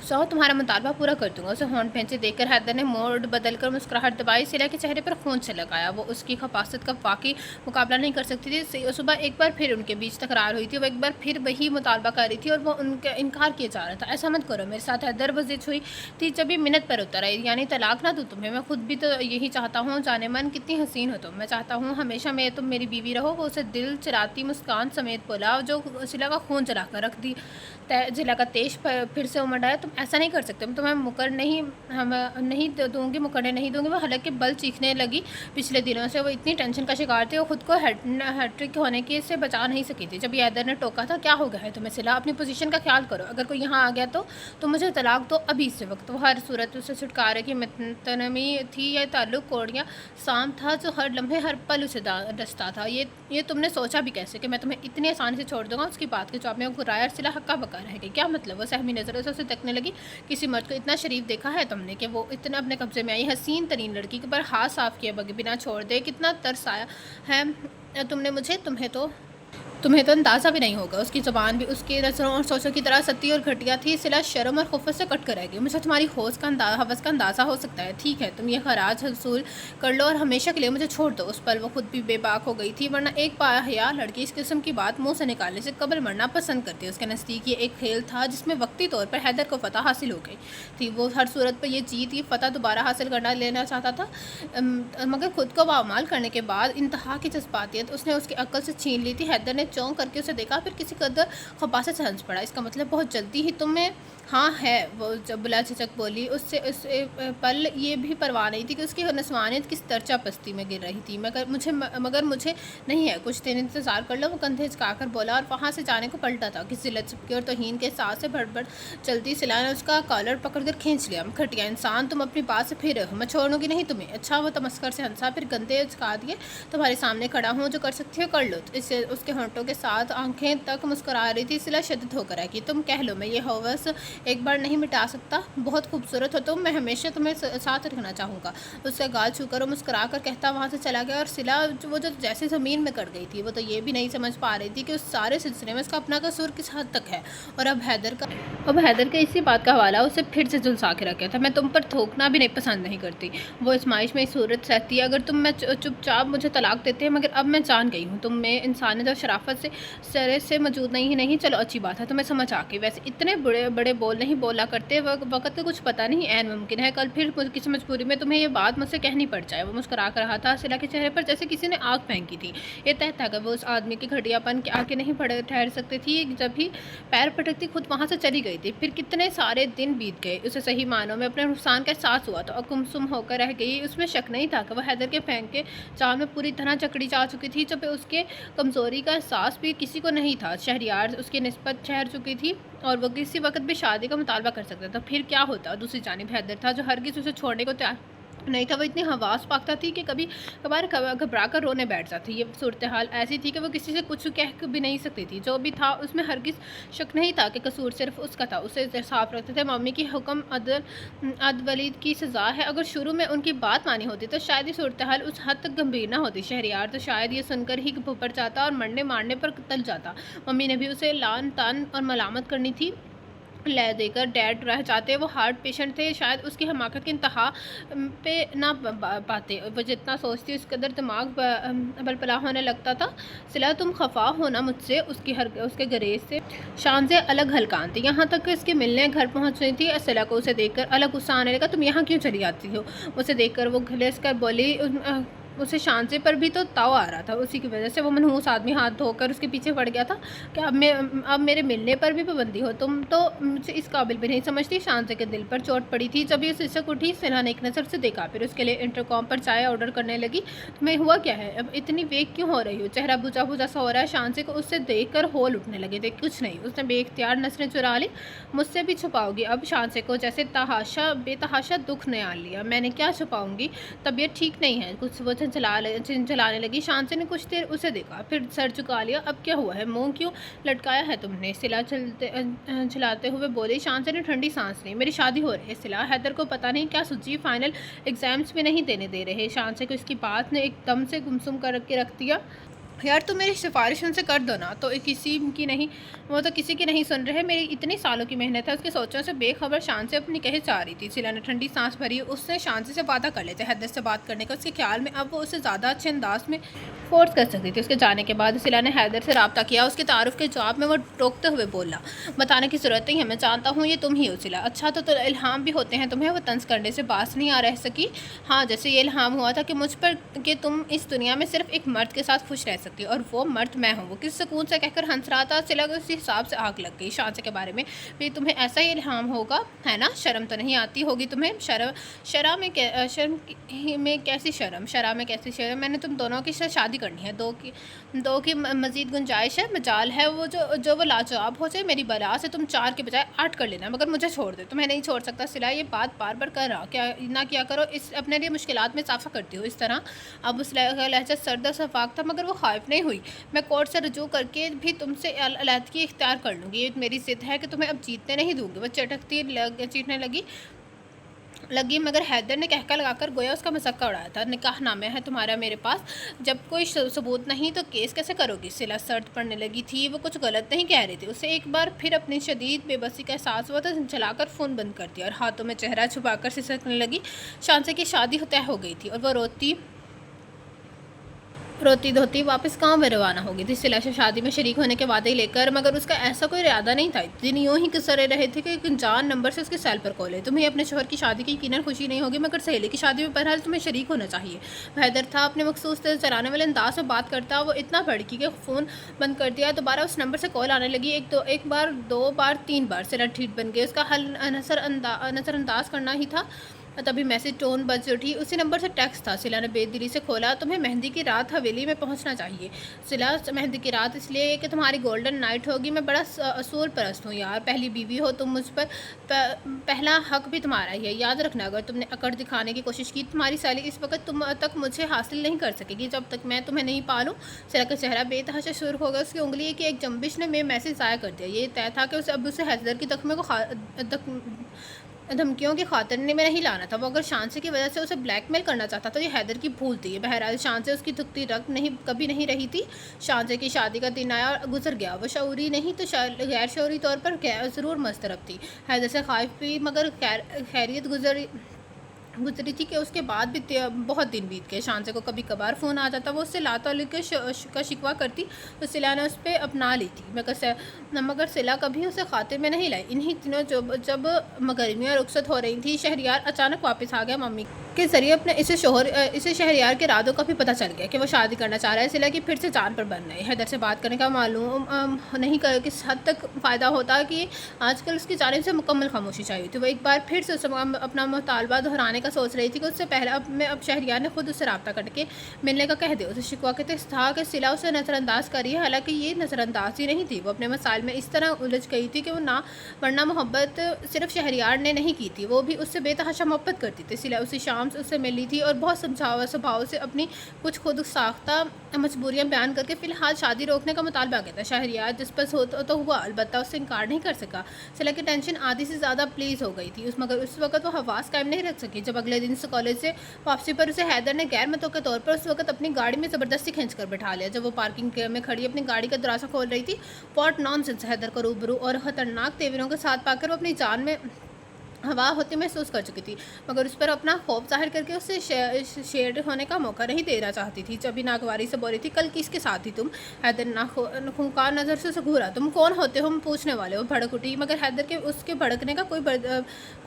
जाओ, तुम्हारा मुतालबा पूरा कर दूंगा। उसे होंठ भैंचे देकर हैदर ने मोड़ बदल कर मुस्कुराहट दबाई। सिला के चेहरे पर खून छलक आया। वो उसकी खपासत का वाकई मुकाबला नहीं कर सकती थी। सुबह एक बार फिर उनके बीच तकरार हुई थी। वो एक बार फिर वही मुतालबा कर रही थी और वो उनका इनकार किया जा रहा था। ऐसा मत करो मेरे साथ। हैदर वजिश हुई थी जब भी मिनट पर उतर आई। यानी तलाक ना दूँ तुम्हें? मैं खुद भी तो यही चाहता हूँ। जाने मन कितनी हसीन हो तुम। मैं चाहता हूँ हमेशा तुम मेरी बीवी रहो। वो उसे दिल चराती मुस्कान समेत बोला जो सिला का खून जला कर रख दी। जिला का तेज फिर से उमड़ आया। तुम ऐसा नहीं कर सकते। तुम्हें मुकरने नहीं दूंगी। वो हालांकि बल चीखने लगी। पिछले दिनों से वो इतनी टेंशन का शिकार थी और खुद को हैट्रिक होने के से बचा नहीं सकी थी। जब हैदर ने टोका था, क्या हो गया है तुम्हें सिला? अपनी पोजीशन का ख्याल करो। अगर कोई यहाँ आ गया तो मुझे तलाक दो अभी इस वक्त। वो हर सूरत उसे छुटकारे की तनमी थी। यह ताल्लुक कोड़ियाँ शाम था जो हर लम्हे हर पल उसे डसता था। ये तुमने सोचा भी कैसे कि मैं तुम्हें इतनी आसानी से छोड़ दूंगा? उसकी बात के जवाब में गुर्राया और सिला हक्का बक्का रह गई। क्या मतलब? वो सहमी नज़रों से उसे तकने लगी। किसी मर्द को इतना शरीफ देखा है तुमने कि वो इतना अपने कब्जे में आई हसीन तरीन लड़की पर हाथ साफ किए बिना छोड़ दे? कितना तरस आया है तुमने मुझे? तुम्हें तो अंदाज़ा भी नहीं होगा। उसकी ज़बान भी उसकी नज़रों और सोचों की तरह सती और घटिया थी। सिला शर्म और खुफ़्फ़त से कट कर रह गई। मुझे तुम्हारी हवस का अंदाज़ा हो सकता है। ठीक है, तुम ये खराज हसूल कर लो और हमेशा के लिए मुझे छोड़ दो। उस पल वो खुद भी बेबाक हो गई थी। वरना एक बाहया लड़की इस किस्म की बात मुँह से निकालने से कब्ल मरना पसंद करती। उसके नज़दीक ये एक खेल था जिसमें वक्ती तौर पर हैदर को फ़तह हासिल हो गई थी। वो हर सूरत पर यह जीत, ये फ़तह दोबारा हासिल लेना चाहता था। मगर खुद को बामाल करने के बाद इंतहा की जज्बातियत उसने उसकी अक्ल से छीन ली थी। हैदर ने चौंक करके उसे देखा, फिर किसी कदर खपासे से हंस पड़ा। इसका मतलब बहुत जल्दी ही तुम्हें? हाँ है, वो जब बुला झिझक बोली। उससे पल ये भी परवाह नहीं थी कि उसकी नस्वानियत किस तरचा पस्ती में गिर रही थी। मगर मुझे नहीं है, कुछ दिन इंतज़ार कर लो। वो कंधे झुकाकर बोला और वहाँ से जाने को पलटा था। किसी लचकी और तौहीन के साथ से भड़बड़ चलती सिला ने उसका कॉलर पकड़कर खींच लिया। घटिया इंसान, तुम अपनी बात से फिर हो। मैं छोड़ूंगी नहीं तुम्हें। अच्छा, वो तमस्कर से हंसा, फिर गंदे झुका दिए। तुम्हारे सामने खड़ा हूँ, जो कर सकती हो कर लो। इससे उसके होंठों के साथ आंखें तक मुस्कुरा रही थी। सिला शद्द होकर आई कि तुम कह लो, मैं ये हवस एक बार नहीं मिटा सकता। बहुत खूबसूरत हो तुम, मैं हमेशा तुम्हें साथ रखना चाहूँगा। उससे गाल छूकर और मुस्कुरा कर कहता वहाँ से चला गया। और सिला वो जो जैसे ज़मीन में कट गई थी, वो तो ये भी नहीं समझ पा रही थी कि उस सारे सिलसिले में उसका अपना कसूर किस हद तक है। और अब हैदर के इसी बात का हवाला उसे फिर से झुलसा के रखा था। मैं तुम पर थोकना भी नहीं पसंद नहीं करती। वो इस्माइश में सूरत सहती है। अगर तुम मैं चुपचाप मुझे तलाक देते हैं, मगर अब मैं जान गई हूँ तुम में इंसानियत और शराफत से सरे से मौजूद नहीं। चलो अच्छी बात है, तुम्हें समझ आ गई। वैसे इतने बड़े बड़े बोल नहीं बोला करते। वक्त का कुछ पता नहीं, ऐन मुमकिन है कल फिर किसी मजबूरी में तुम्हें ये बात मुझसे कहनी पड़ जाए। वो मुस्कुरा कर रहा था। सिला के चेहरे पर जैसे किसी ने आग फेंकी थी। ये तय था कि वो उस आदमी की घटियापन के आगे नहीं ठहर सकती थी। जब भी पैर पटकती खुद वहाँ से चली गई थी। फिर कितने सारे दिन बीत गए। उसे सही मानों में अपने नुकसान का एहसास हुआ तो गुमसुम होकर रह गई। उसमें शक नहीं था कि वह हैदर के फेंक के चाल में पूरी तरह चकड़ी जा चुकी थी। जब उसके कमज़ोरी का एहसास भी किसी को नहीं था। शहरियार उसकी निस्बत ठहर चुकी थी और वो किसी वक्त भी शादी का मुतालबा कर सकता था। फिर क्या होता? दूसरी जानिब हैदर था जो हरगिज़ उसे छोड़ने को तैयार नहीं था। वो इतनी हवास पाकता थी कि कभी कभार घबरा कर रोने बैठ जाती। ये सूरत हाल ऐसी थी कि वो किसी से कुछ कह भी नहीं सकती थी। जो भी था उसमें हरगिज़ शक नहीं था कि कसूर सिर्फ उसका था। उसे साफ रखते थे मम्मी की हुक्म अदवलीद की सज़ा है। अगर शुरू में उनकी बात मानी होती तो शायद ये सूरत हाल उस हद तक गंभीर ना होती। शहरियार तो शायद ये सुनकर ही भुपट जाता और मरने मारने पर टल जाता। मम्मी ने भी उसे लान तान और मलामत करनी थी। ले देकर डैड रह जाते। वो हार्ट पेशेंट थे। शायद उसकी हमाकत की इंतहा पे ना पाते। वो जितना सोचती उस कदर दिमाग बलपला होने लगता था। सिला तुम खफा हो ना मुझसे? उसके गरेज से शान से अलग हल्कान थी। यहाँ तक कि इसके मिलने घर पहुँच रही थी। सिला को उसे देखकर अलग गुस्सा आने लगा। तुम यहाँ क्यों चली आती हो? उसे देखकर वो घिलस कर बोली। उसे शांति पर भी तो ताव आ रहा था। उसी की वजह से वो मनहूस आदमी हाथ धोकर उसके पीछे पड़ गया था कि अब मेरे मिलने पर भी पाबंदी हो? तुम तो मुझे इस काबिल भी नहीं समझती। शांति के दिल पर चोट पड़ी थी जब ये सिसक उठी। सिन्हा ने एक नज़र से देखा, फिर उसके लिए इंटरकॉम पर चाय ऑर्डर करने लगी। तुम्हें हुआ क्या है? अब इतनी वेग क्यों हो रही हो? चेहरा बुझा बुझा सा हो रहा है। शांति को उससे देख कर होल उठने लगे थे। कुछ नहीं, उसने बेख्तियार नजरें चुरा ली। मुझसे भी छुपाओगी? अब शांति को जैसे बेतहाशा दुख ने आन लिया। मैंने क्या छुपाऊंगी? तबीयत ठीक नहीं है, कुछ वजह चिल्लाने लगी। शांति ने कुछ देर उसे देखा, फिर सर झुका लिया। अब क्या हुआ है? मुंह क्यों लटकाया है तुमने? सिला झुलाते हुए बोली। शांति ने ठंडी सांस ली। मेरी शादी हो रही है सिला। हैदर को पता नहीं क्या सूझी, फाइनल एग्जाम्स भी नहीं देने दे रहे। शांति को इसकी बात ने एकदम से गुमसुम करके रख दिया। यार तुम मेरी सिफारिश उनसे कर दो ना। तो किसी की नहीं, वो तो किसी की नहीं सुन रहे। मेरी इतनी सालों की मेहनत है। उसके सोचों से बेखबर शांति अपनी कहे जा रही थी। सिला ने ठंडी सांस भरी। उसने शांति से वादा कर लेते हैदर से बात करने का। उसके ख्याल में अब वो उसे ज़्यादा अच्छे अंदाज में फोर्स कर सकती थी। उसके जाने के बाद सिला ने हैदर से रब्ता किया। उसके तारुफ के जवाब में वो टोकते हुए बोला, बताने की ज़रूरत नहीं है, मैं जानता हूँ ये तुम ही हो सिला। अच्छा तो इल्हाम भी होते हैं तुम्हें? वो तंज करने से बास नहीं आ रह सकी। हाँ, जैसे ये इल्हाम हुआ था कि मुझ पर कि तुम इस दुनिया में सिर्फ एक मर्द के साथ खुश रह सकती और वो मर्द मैं हूँ। वो किस सुकून से कहकर हंस रहा था। सिला को उसी हिसाब से आग लग गई। शांति के बारे में भी तुम्हें ऐसा ही इल्हाम होगा, है ना? शर्म तो नहीं आती होगी तुम्हें? शर्म में कैसी शर्म? शर्म में कैसी शर्म? मैंने तुम दोनों की शादी करनी है। दो की मजीद गुंजाइश है, मजाल है वो जो वो लाजवाब हो जाए। मेरी बला से तुम 4 के बजाय 8 कर लेना, मगर मुझे छोड़ दे। तुम्हें नहीं छोड़ सकता सिला। ये बात बार बार कर रहा क्या ना किया करो। इस अपने लिए मुश्किलात में इजाफा करती हो इस तरह। अब उस लहजा सर्द शफाक था, मगर वो खौफ नहीं हुई। मैं कोर्ट से रजू करके भी तुमसे अलहदगी इख्तियार कर लूँगी। ये मेरी ज़िद है कि तुम्हें अब जीतने नहीं दूँगी। वो चीखने लगी मगर हैदर ने कहका लगाकर गोया उसका मजाक उड़ाया था। निकाहनामे है तुम्हारा मेरे पास, जब कोई सबूत नहीं तो केस कैसे करोगी? सिला सर्द पड़ने लगी थी। वो कुछ गलत नहीं कह रही थी। उसे एक बार फिर अपनी शदीद बेबसी का एहसास हुआ तो चलाकर फ़ोन बंद कर दिया और हाथों में चेहरा छुपाकर सिसकने लगी। शांति की शादी तय हो गई थी और वो रोती धोती वापस गाँव में रवाना हो गई थी सिला से शादी में शरीक होने के वादे लेकर। मगर उसका ऐसा कोई इरादा नहीं था। दिन यूँ ही गुजरे रहे थे कि एक अनजान नंबर से उसके सेल पर कॉल है। तुम्हें अपने शोहर की शादी की यकीनन खुशी नहीं होगी, मगर सहेली की शादी में बहरहाल तुम्हें शरीक होना चाहिए। हैदर था अपने मखसूस चलाने वाले अंदाज में बात करता। वो इतना भड़की कि फ़ोन बंद कर दिया। दोबारा उस नंबर से कॉल आने लगी। एक बार, 2 बार, 3 बार। सिला ठीक बन गई। उसका हल नज़रअंदाज करना ही था। तभी मैसेज टोन बज उठी। उसी नंबर से टेक्स्ट था। सिला ने बेदिली से खोला। तुम्हें मेहंदी की रात हवेली में पहुंचना चाहिए सिला। मेहंदी की रात इसलिए कि तुम्हारी गोल्डन नाइट होगी। मैं बड़ा असूल परस्त हूँ यार, पहली बीवी हो तुम, मुझ पर पहला हक भी तुम्हारा ही है। याद रखना, अगर तुमने अकड़ दिखाने की कोशिश की तुम्हारी सैली इस वक्त तुम तक मुझे हासिल नहीं कर सकेगी जब तक मैं तुम्हें नहीं पालूँ। सिला का चेहरा बेतहाशा शुरू हो गया। उसकी उंगली की एक जंबिश ने मैं मैसेज ज़ाया कर दिया। ये तय था कि उसे हैदर की धमकियों की खातिर में नहीं लाना था। वो अगर शांति की वजह से उसे ब्लैकमेल करना चाहता तो ये हैदर की भूल थी। बहरहाल शांति उसकी दुखती रग कभी नहीं रही थी। शांति की शादी का दिन आया और गुजर गया। वो शऊरी नहीं तो गैर शऊरी तौर पर ज़रूर मस्तरब थी। हैदर से खाइफ भी, मगर खैरियत गुजरी थी कि उसके बाद भी बहुत दिन बीत गए। शांति को कभी कभार फ़ोन आ जाता, वो उससे लातौली का शिकवा करती तो सिला ने उस पर अपना ली थी। मगर सिला कभी उसे खातिर में नहीं लाई। इन्हीं दिनों जब गर्मियाँ रुखसत हो रही थी, शहरियार अचानक वापस आ गया। मम्मी के ज़रिए अपने इसे शहरियार के इरादों का भी पता चल गया कि वो शादी करना चाह रहा है। सिला की फिर से जान पर बन रही। हैदर से बात करने का मालूम नहीं कर किस हद तक फ़ायदा होता कि आजकल उसकी जानिब से मुकम्मल खामोशी चाहिए थी। वो एक बार फिर से अपना मुतालबा दोहराने का सोच रही थी कि उससे पहले अब शहरियार ने खुद उससे रब्ता करके मिलने का कह दिया। उसे शिकवा के था कि सिला उसे नज़रअंदाज करी है। हालांकि ये नज़रअंदाज ही नहीं थी, वो अपने मसाइल में इस तरह उलझ गई थी कि वरना मोहब्बत सिर्फ शहरियार ने नहीं की थी, वो भी उससे बेतहाशा मोहब्बत करती थी। सिला उसी शाम से उससे मिली थी और बहुत समझावा स्वभाव से अपनी कुछ खुद साख्ता मजबूरियाँ बयान करके फ़िलहाल शादी रोकने का मुतालबा किया था। शहरियार जिस पर तो हुआ, अलबत्ता उससे इनकार नहीं कर सका। सिला की टेंशन आधी से ज़्यादा प्लीज़ हो गई थी मगर उस वक्त वो हवास कायम नहीं रख सकी। जब अगले दिन से कॉलेज से वापसी पर उसे हैदर ने गैर मतों के तौर पर उस वक्त अपनी गाड़ी में ज़बरदस्ती खींच कर बैठा लिया। जब वो पार्किंग में खड़ी अपनी गाड़ी का दरवाज़ा खोल रही थी, व्हाट नॉनसेंस, हैदर को रूबरू और ख़तरनाक तेवरों के साथ पाकर वो अपनी जान में हवा होती महसूस कर चुकी थी, मगर उस पर अपना खौफ जाहिर करके उससे शेयर होने का मौका नहीं देना चाहती थी। जब भी नागवारी से बोली थी, कल किसके साथ थी तुम? हैदर खूंखार नज़र से घूरा। तुम कौन होते हो? हम पूछने वाले। वो भड़क उठी, मगर हैदर के उसके भड़कने का को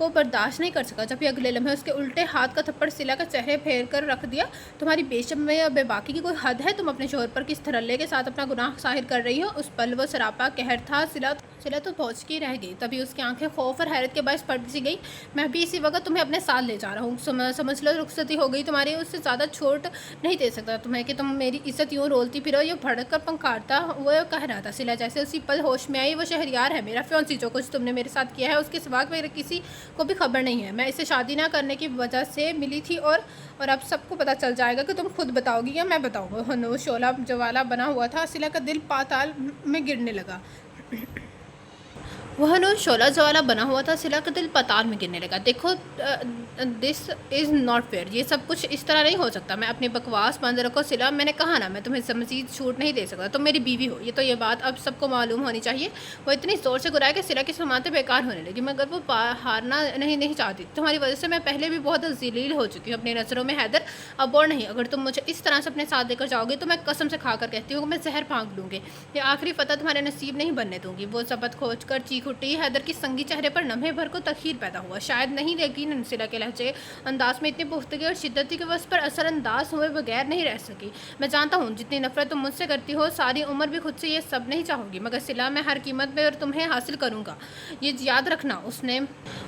बर्दाश्त नहीं कर सका। जब भी अगले लम्हे उसके उल्टे हाथ का थप्पड़ सिला का चेहरे फेर कर रख दिया। तुम्हारी बेशर्म या बेबाकी की कोई हद है? तुम अपने शोहर पर किस धड़ल्ले के साथ अपना गुनाह जाहिर कर रही हो? उस पल वो सरापा कहर था। सिला तो पहुँच की रह गई। तभी उसकी आंखें खौफ और हैरत के बायस पड़ सी गई, मैं भी इसी वक्त तुम्हें अपने साथ ले जा रहा हूँ। समझ लो रुखसती हो गई तुम्हारी, उससे ज़्यादा छोट नहीं दे सकता तुम्हें कि तुम मेरी इज्जत यूँ रोलती फिरो। ये भड़क कर पंखारता वो कह रहा था सिला। जैसे उसी पल होश में आई, वो शहरयार है मेरा फियांसी, जो कुछ तुमने मेरे साथ किया है उसके सिवा मेरे किसी को भी खबर नहीं है। मैं इसे शादी ना करने की वजह से मिली थी और अब सबको पता चल जाएगा कि तुम खुद बताओगी या मैं बताऊँगा। हनूर शोला ज्वाला बना हुआ था, सिला का दिल पाताल में गिरने लगा। वह नूर शोला ज्वाला बना हुआ था, सिला का दिल पाताल में गिरने लगा। देखो, दिस इज़ नॉट फेयर, ये सब कुछ इस तरह नहीं हो सकता। मैं अपनी बकवास बंद रखो सिला, मैंने कहा ना मैं तुम्हें मज़ीद छूट नहीं दे सकता, तुम मेरी बीवी हो, ये बात अब सबको मालूम होनी चाहिए। वो इतनी ज़ोर से गुराया कि सिला की समातें बेकार होने लगी, मगर वो हारना नहीं चाहती। तुम्हारी वजह से मैं पहले भी बहुत ज़लील हो चुकी हूँ अपनी नज़रों में हैदर, अब और नहीं। अगर तुम मुझे इस तरह से अपने साथ लेकर जाओगे तो मैं कसम से खाकर कहती हूँ मैं जहर फाँक लूँगी, ये आखिरी फतह तुम्हारे नसीब नहीं बनने दूँगी। वो ज़बत खोज कर चीख उठी। हैदर की संगी चेहरे पर लम्हे भर को तखीर पैदा हुआ। शायद नहीं, लेकिन सिला के लहजे अंदाज में इतनी पुख्तगी और शिद्दत थी कि वह उस पर असरअंदाज हुए बगैर नहीं रह सकी। मैं जानता हूँ जितनी नफरत तुम मुझसे करती हो, सारी उम्र भी खुद से ये सब नहीं चाहोगी, मगर सिला मैं हर कीमत पर तुम्हें हासिल करूँगा, ये याद रखना।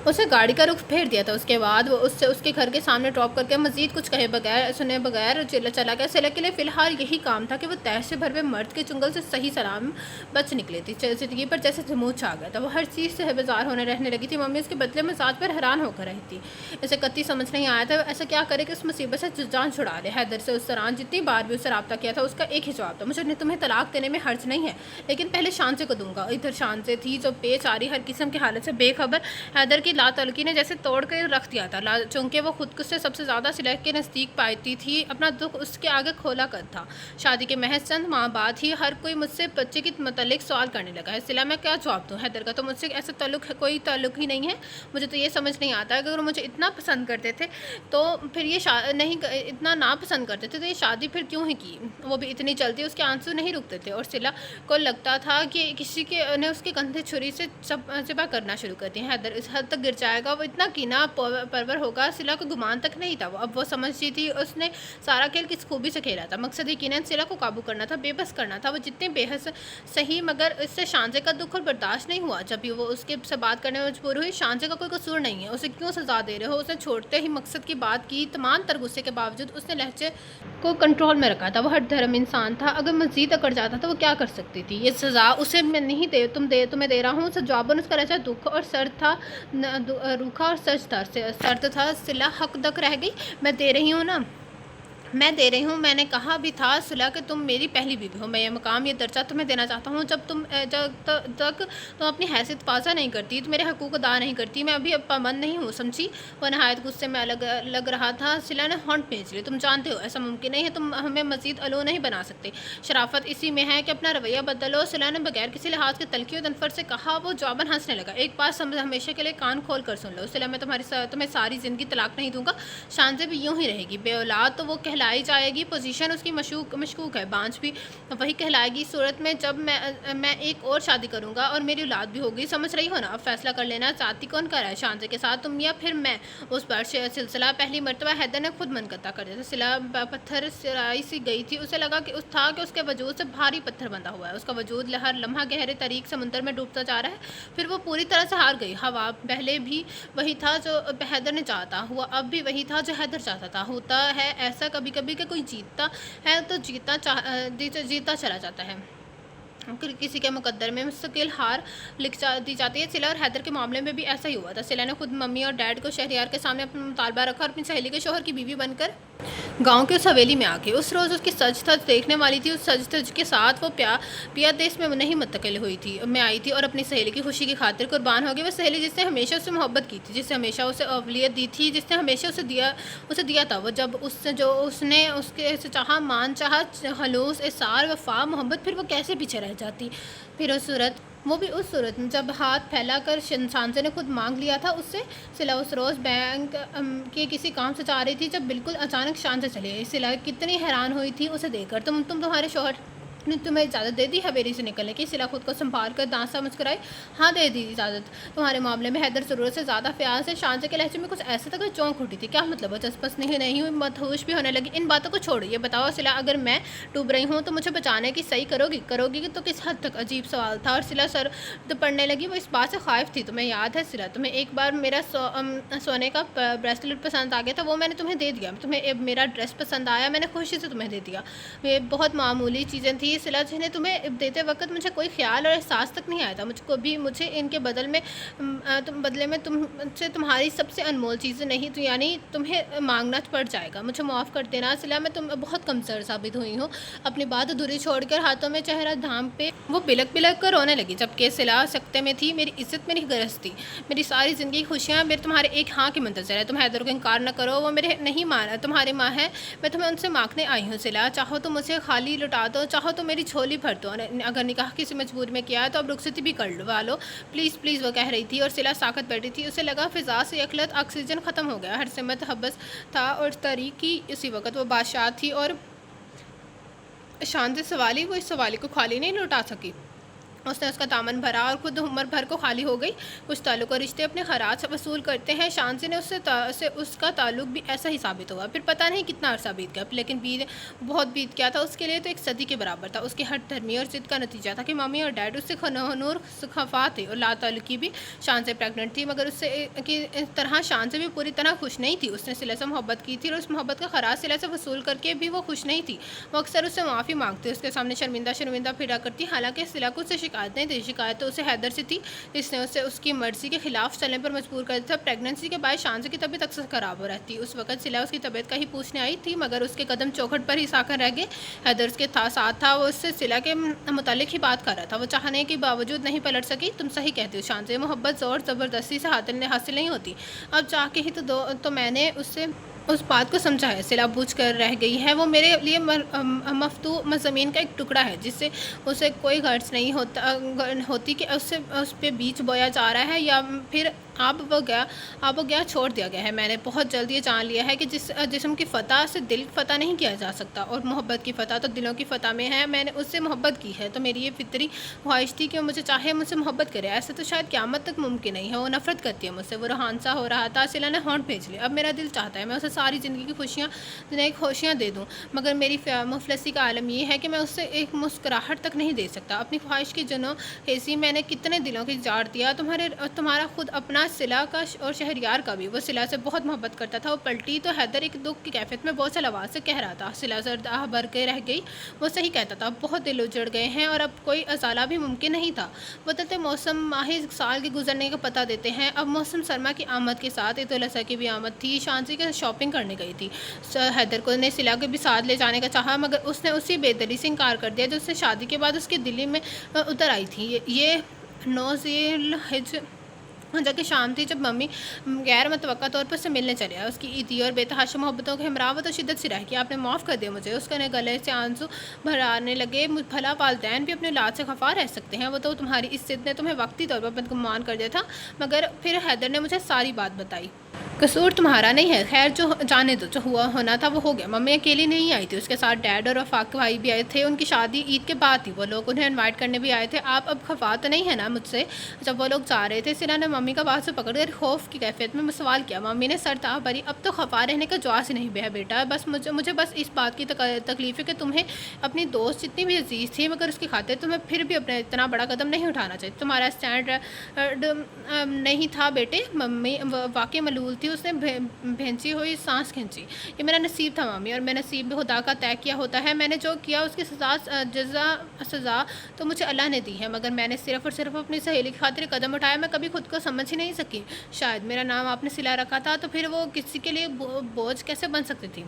उसे गाड़ी का रुख फेर दिया था। उसके बाद वो उससे उसके घर के सामने ड्रॉप करके मजीद कुछ कहे बगैर सुने बगैर चला गया। सिला के लिए फ़िलहाल यही काम था कि वो तय से भर हुए मर्द के चुंगल से सही सलाम बच निकली थी। ज़िंदगी पर जैसे जमूद छा गया था, वो हर चीज़ से बेजार होने रहने लगी थी। मम्मी उसके बदले मिजाज पर हैरान होकर रही थी। इसे कत्ती समझ नहीं आया था ऐसा क्या करे कि उस मुसीबत से जान छुड़ा ले। हैदर से उस दौरान जितनी बार भी उससे रब्ता किया था उसका एक ही जवाब था, मुझे तुम्हें तलाक देने में हर्ज नहीं है, लेकिन पहले शांसे को दूंगा। इधर शांसे थी जो बेचारी हर किस्म की हालत से बेखबर हैदर की लातलकी ने जैसे तोड़ कर रख दिया था। चूँकि वो खुद से सबसे ज़्यादा सिला के नज़दीक पाती थी, अपना दुख उसके आगे खोला कर था। शादी के महज चंद माह बाद ही हर कोई मुझसे बच्चे के मतलब सवाल करने लगा है। सिला मैं क्या जवाब दूँ हैदर का, तो मुझसे ऐसा कोई ताल्लुक ही नहीं है। मुझे तो ये समझ नहीं आता है कि अगर मुझे इतना पसंद करते थे तो फिर ये नहीं इतना ना पसंद करते थे तो ये शादी फिर क्यों ही की, वो भी इतनी जल्दी। उसके आंसू नहीं रुकते थे और सिला को लगता था कि किसी के ने उसके कंधे छुरी से चिपा करना शुरू कर दिया। हैदर इस हद तक गिर जाएगा, वो इतना कीना परवर होगा, सिला को गुमान तक नहीं था। अब वो समझती थी उसने सारा खेल किस खूबी से खेला था। मकसद यकीनन सिला को काबू करना था, बेबस करना था। वो जितने बेहस सही, मगर इससे शांजे का दुख और बर्दाश्त नहीं हुआ। जब भी वो उसके से बात करने में मजबूर हुई, शांजे का कोई कसूर नहीं है, उसे क्यों सजा दे रहे हो। उसने छोड़ते ही मकसद की बात की। तमाम तर गुस्से के बावजूद उसने लहजे को कंट्रोल में रखा था। वो हर धर्म इंसान था, अगर मजीद अकड़ जाता तो वो क्या कर सकती थी। ये सज़ा उसे मैं नहीं तुम्हें दे रहा हूँ। जवाबन उसका लहजा दुख और सर्द था, रूखा और सर्द था। सिला हक दक रह गई। मैं दे रही हूँ, मैंने कहा भी था सिला कि तुम मेरी पहली बीवी हो। मैं ये मकाम, ये दर्जा तुम्हें देना चाहता हूँ। जब तक तुम अपनी हैसियत वाज़ा नहीं करती, तो मेरे हकूक़ अदा नहीं करती, मैं अभी पाबंद नहीं हूँ, समझी। वह नहायत गुस्से में लग रहा था। सिला ने होंठ भेज लिए। तुम जानते हो ऐसा मुमकिन नहीं है, तुम हमें मज़ीद अलो नहीं बना सकते। शराफत इसी में है कि अपना रवैया बदलो। सिला ने बगैर किसी लिहाज के तलखी और दनफर से कहा। वो जवाबन हंसने लगा। एक बात हमेशा के लिए कान खोल कर सुन लो सिला, मैं तुम्हें सारी ज़िंदगी तलाक नहीं दूंगा। शांजे भी यूँ ही रहेगी, बे औलाद तो वो कहलाई जाएगी, पोजीशन उसकी मशकूक है, बांझ भी वही कहलाएगी। सूरत में जब मैं एक और शादी करूंगा और मेरी औलाद भी होगी, समझ रही हो ना। अब फैसला कर लेना चाहती कौन कर रहा है, शांजे के साथ तुम या फिर मैं। उस पर सिलसिला पहली मरतबा हैदर ने खुद मनकता कर दिया था। सिला पत्थर सिराई सी गई थी। उसे लगा कि उसके वजूद से भारी पत्थर बंधा हुआ है। उसका वजूद हर लम्हा गहरे तरीक समुंदर में डूबता जा रहा है। फिर वो पूरी तरह से हार गई। हवा पहले भी वही था जो हैदर ने चाहता हुआ, अब भी वही था जो हैदर चाहता था। होता है ऐसा कभी कभी कि कोई जीतता है तो जीता चला जाता है, किसी के मुकद्दर में मुस्तकिल हार दी जाती है। सिला और हैदर के मामले में भी ऐसा ही हुआ था। सिला ने खुद मम्मी और डैड को शहरयार के सामने अपना मुतालबा रखा और अपनी सहेली के शोहर की बीवी बनकर गांव की उस हवेली में आके उस रोज़ उसकी सज धज देखने वाली थी। उस सज धज के साथ वो पिया देश में नहीं मुंतकिल हुई थी, मैं आई थी और अपनी सहेली की खुशी की खातिर कुर्बान हो गई। वो सहेली जिसने हमेशा उससे मोहब्बत की थी, जिसने हमेशा उसे अवलियत दी थी, जिसने हमेशा उसे दिया था। वो जब उसने उसके चाहा, मान चाहा, हलूस, इसार, वफा, मोहब्बत, फिर वो कैसे पीछे रह जाती। फिर उस सूरत में जब हाथ फैला कर शांजे ने खुद मांग लिया था उससे। सिला उस रोज़ बैंक के किसी काम से जा रही थी जब बिल्कुल अचानक शांजे चली आई। सिला कितनी हैरान हुई थी उसे देखकर। तुम्हारे शोहर ने तुम्हें इजाज़त दे दी हवेली से निकलने की? सिला खुद को संभाल कर दांत सा मुस्कुराई। हाँ, दे दी इजाज़त। तुम्हारे मामले में हैदर ज़रूरत से ज़्यादा फ़याज़ है। शांजा के लहजे में कुछ ऐसा था कि चौंक उठी थी। क्या मतलब? वो चसपस नहीं हुई, मदहोश भी होने लगी। इन बातों को छोड़ो, ये बताओ सिला, अगर मैं डूब रही हूँ तो मुझे बचाने की सही करोगी तो किस हद तक? अजीब सवाल था और सिला सर पड़ने लगी। वो इस बात से ख़ाइफ़ थी। तुम्हें याद है सिला, तुम्हें एक बार मेरा सोने का ब्रेसलेट पसंद आ गया था, वो मैंने तुम्हें दे दिया। तुम्हें मेरा ड्रेस पसंद आया, मैंने खुशी से तुम्हें दे दिया। ये बहुत मामूली चीज़ें थी सिला, जिन्हें तुम्हें देते वक़्त मुझे कोई ख़्याल और एहसास तक नहीं आया था। मुझे इनके बदले में तुमसे तुम्हारी सबसे अनमोल चीज़ें नहीं तो यानी तुम्हें मांगना पड़ जाएगा। मुझे माफ़ कर देना सिला, मैं तुम बहुत कमज़ोर साबित हुई हूँ। अपनी बात अधूरी छोड़कर हाथों में चेहरा धाम पे वो बिलक बिलक कर रोने लगी, जबकि सिला सकते में थी। मेरी इज़्ज़त मेरी गरज थी, मेरी सारी ज़िंदगी खुशियाँ मेरे तुम्हारे एक हाँ की मंतज़र है। तुम हैदर को इनकार न करो, वो मेरे नहीं माना तुम्हारी माँ है, मैं तुम्हें उनसे मांगने आई हूँ सिला। चाहो तो मुझे खाली लौटा दो, चाहो तो मेरी झोली भर दो। अगर निकाह किसी मजबूरी में किया है तो अब रुखसती भी करवा लो, प्लीज़ प्लीज़, वो कह रही थी। और सिला साकत बैठी थी। उसे लगा फ़िज़ा से यकलत ऑक्सीजन ख़त्म हो गया। हर सिमत हबस था और तरीकी इसी वक्त वो बादशाह थी और शान से सवाली वो इस सवाली को खाली नहीं लौटा सकी। उसने उसका दामन भरा और खुद उम्र भर को खाली हो गई। कुछ ताल्लुक और रिश्ते अपने खराज वसूल करते हैं। शांति ने उससे उसका ताल्लुक भी ऐसा ही साबित हुआ। फिर पता नहीं कितना अरसा बीत गया, लेकिन बहुत बीत गया था। उसके लिए तो एक सदी के बराबर था। उसकी हट धर्मी और जिद का नतीजा था कि मम्मी और डैड उससे नूर खफा थे और लाताल्लुकी भी शान से प्रेगनेंट थी, मगर उससे की तरह शान से भी पूरी तरह खुश नहीं थी। उसने सिला से मोहब्बत की थी और उस मोहब्बत का खराज सिला से वसूल करके भी वो खुश नहीं थी। वो अक्सर उससे माफ़ी मांगती, उसके सामने शर्मिंदा फिरा करती। हालांकि सिला को उससे शिकायत नहीं थी, शिकायत तो उसे हैदर से थी, जिसने उसे उसकी मर्जी के खिलाफ चलने पर मजबूर कर दिया था। प्रेगनेंसी के बाद शांति की तबीयत अक्सर ख़राब हो रहती। उस वक्त सिला उसकी तबीयत का ही पूछने आई थी, मगर उसके कदम चौखट पर ही साकर रह गए। हैदर उसके साथ था, वो उससे सिला के मुतालिक ही बात कर रहा था। वो चाहने के बावजूद नहीं पलट सकी। तुम सही कहती हो शांति, मोहब्बत ज़ोर ज़बरदस्ती से हासिल नहीं होती। अब चाह के ही तो मैंने उससे उस बात को समझा है। सिला बूझ कर रह गई है। वो मेरे लिए मफतू ज़मीन का एक टुकड़ा है, जिससे उसे कोई गर्ज नहीं होती कि उस पे बीज बोया जा रहा है या फिर अब वो गया छोड़ दिया गया है। मैंने बहुत जल्द ये जान लिया है कि जिस्म की फ़तह से दिल फ़तह नहीं किया जा सकता, और मोहब्बत की फ़तह तो दिलों की फ़तह में है। मैंने उससे मोहब्बत की है तो मेरी ये फितरी ख्वाहिश थी कि वो मुझे चाहे, मुझसे मोहब्बत करे। ऐसा तो शायद क़यामत तक मुमकिन नहीं है। वो नफ़रत करती है मुझसे। वो रोहानसा हो रहा था। सिला ने होंठ भेज लिया। अब मेरा दिल चाहता है मैं उसे सारी ज़िंदगी की खुशियाँ दे दूँ, मगर मेरी मुफलसी का आलम ये है कि मैं उससे एक मुस्कुराहट तक नहीं दे सकता। अपनी ख्वाहिश की जनो हेसी मैंने कितने दिलों की जाड़ दिया। तुम्हारा खुद अपना सिला का और शहरयार का भी। वो सिला से बहुत मोहब्बत करता था। वो पलटी तो हैदर एक दुख की कैफियत में बहुत सी आवाज़ से कह रहा था। सिला जर्द आह भर के रह गई। वो सही कहता था, बहुत दिल उजड़ गए हैं और अब कोई अजाला भी मुमकिन नहीं था। बदलते मौसम माही साल के गुजरने का पता देते हैं। अब मौसम सरमा की आमद के साथ ईद उल अज़हा की भी आमद थी। शांति के शॉपिंग करने गई थी। हैदर को ने सिला को भी साथ ले जाने का चाहा, मगर उसने उसी बेदली से इनकार कर दिया जो उससे शादी के बाद उसकी दिल्ली में उतर आई थी। ये 9 ज़िलहिज्जा जाके शाम थी जब मम्मी गैर मतवक्का तौर पर उससे मिलने चले आए। उसकी ईदी और बेतहाशा मोहब्बतों के हमरा वो तो शिद्दत से रह गया। आपने माफ़ कर दिया मुझे। उसके गले से आंसू भराने लगे। भला वालदैन भी अपने औलाद से खफा रह सकते हैं। वो तो तुम्हारी इज्जत ने तुम्हें वक्ती तौर पर बदगुमान कर दिया था, मगर फिर हैदर ने मुझे सारी बात बताई। कसूर तुम्हारा नहीं है। खैर, जो जाने दो, जो हुआ होना था वो हो गया। मम्मी अकेली नहीं आई थी, उसके साथ डैड और वफाक भाई भी आए थे। उनकी शादी ईद के बाद थी। वो लोग उन्हें इनवाइट करने भी आए थे। आप अब खफा तो नहीं है ना मुझसे? जब वो लोग जा रहे थे, सिला ने मम्मी का बात से पकड़कर खौफ की कैफियत में सवाल किया। मम्मी ने सर ताव भरी। अब तो खफा रहने का जवाब ही नहीं है बेटा। बस मुझे बस इस बात की तकलीफ़ है कि तुम्हें अपनी दोस्त जितनी भी अजीज़ थी, मगर उसकी खातिर तुम्हें फिर भी अपने इतना बड़ा कदम नहीं उठाना चाहिए। तुम्हारा स्टैंड नहीं था बेटे। मम्मी वाकई मलूल थी। उसने भेंची हुई सांस खींची। ये मेरा नसीब था मम्मी, और मैं नसीब भी खुदा का तय किया होता है। मैंने जो किया उसकी सज़ा तो मुझे अल्लाह ने दी है, मगर मैंने सिर्फ़ और सिर्फ अपनी सहेली की खातिर कदम उठाया। मैं कभी खुद को समझ ही नहीं सकी। शायद मेरा नाम आपने सिला रखा था तो फिर वो किसी के लिए बोझ कैसे बन सकती थी।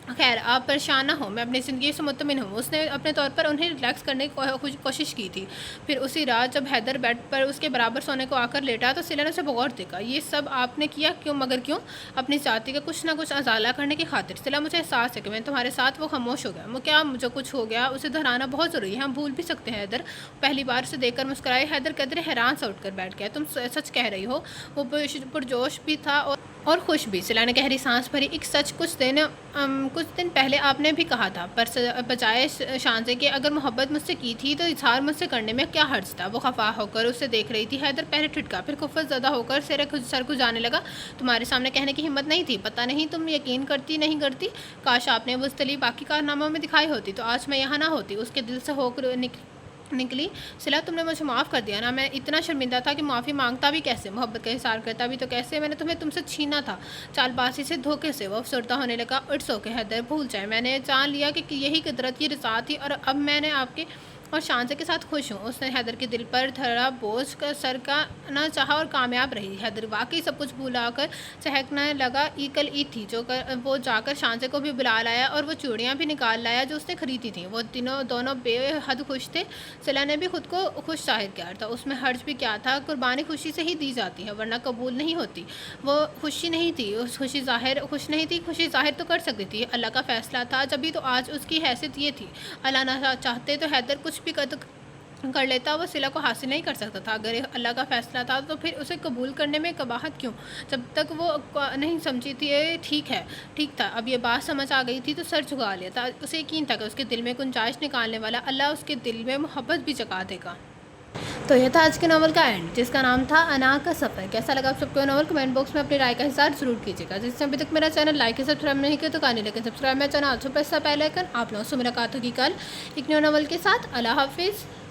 खैर, आप परेशान ना हो, मैं अपनी ज़िंदगी से मुतमिन हूँ। उसने अपने तौर पर उन्हें रिलैक्स करने की कोशिश की थी। फिर उसी रात जब हैदर बेड पर उसके बराबर सोने को आकर लेटा तो सिला ने उसे बगौर देखा। ये सब आपने किया क्यों? मगर क्यों? अपनी जाति का कुछ ना कुछ अजाला करने की खातिर। सिला, मुझे एहसास है कि मैं तुम्हारे साथ। वो खामोश हो गया। वो क्या मुझे कुछ हो गया? उसे दोहराना बहुत ज़रूरी है। हम भूल भी सकते हैं। हैदर पहली बार उसे देखकर मुस्कुराए। हैदर कदर हैरान सा उठ कर बैठ गया। तुम सच कह रही हो? वो पुरजोश भी था और اور خوش بھی۔ صلہ نے گہری سانس بھری۔ ایک سچ کچھ دن پہلے آپ نے بھی کہا تھا، پر بجائے شانزے کے اگر محبت مجھ سے کی تھی تو اظہار مجھ سے کرنے میں کیا حرج تھا؟ وہ خفا ہو کر اسے دیکھ رہی تھی۔ حیدر پہلے ٹھٹکا، پھر خفت زدہ ہو کر سر کو جانے لگا۔ تمہارے سامنے کہنے کی ہمت نہیں تھی، پتہ نہیں تم یقین کرتی نہیں کرتی۔ کاش آپ نے وہ تسلی باقی کارناموں میں دکھائی ہوتی تو آج میں یہاں نہ ہوتی۔ اس کے دل سے ہو کر نکلی، صلہ تم نے مجھے معاف کر دیا نا؟ میں اتنا شرمندہ تھا کہ معافی مانگتا بھی کیسے، محبت کا اظہار کرتا بھی تو کیسے؟ میں نے تمہیں تم سے چھینا تھا، چال باسی سے، دھوکے سے۔ وہ افسردہ ہونے لگا۔ اٹس اوکے حیدر، بھول جائے، میں نے جان لیا کہ یہی قدرت کی رضا تھی اور اب میں نے آپ کے اور شانزے کے ساتھ خوش ہوں۔ اس نے حیدر کے دل پر دھرا بوجھ کا سر کا نہ چاہا اور کامیاب رہی۔ حیدر واقعی سب کچھ بھلا کر چہکنے لگا۔ کل عید تھی، وہ جا کر شانزے کو بھی بلا لایا اور وہ چوڑیاں بھی نکال لایا جو اس نے خریدی تھیں۔ وہ دونوں بے حد خوش تھے۔ صلہ نے بھی خود کو خوش ظاہر کیا تھا۔ اس میں حرج بھی کیا تھا؟ قربانی خوشی سے ہی دی جاتی ہے ورنہ قبول نہیں ہوتی۔ وہ خوشی نہیں تھی، خوش نہیں تھی، خوشی ظاہر تو کر سکتی تھی۔ اللہ کا فیصلہ تھا، جبھی تو آج اس کی حیثیت یہ تھی۔ اللہ نہ چاہتے تو حیدر کچھ بھی کر لیتا، وہ صلہ کو حاصل نہیں کر سکتا تھا۔ اگر اللہ کا فیصلہ تھا تو پھر اسے قبول کرنے میں قباحت کیوں؟ جب تک وہ نہیں سمجھی تھی ٹھیک تھا، اب یہ بات سمجھ آ گئی تھی تو سر جھکا لیا تھا۔ اسے یقین تھا کہ اس کے دل میں گنجائش نکالنے والا اللہ اس کے دل میں محبت بھی جگا دے گا۔ تو یہ تھا آج کے ناول کا اینڈ، جس کا نام تھا انا کا سفر۔ کیسا لگا آپ سب کو ناول؟ کمنٹ باکس میں اپنی رائے کا اظہار ضرور کیجیے گا۔ جس نے ابھی تک میرا چینل لائک یا سبسکرائب نہیں کیا تو کہانی لیکن سبسکرائب میں channel press the bell icon. آپ لوگوں سے ملاقات ہوگی کل ایک نیو ناول کے ساتھ۔ اللہ حافظ۔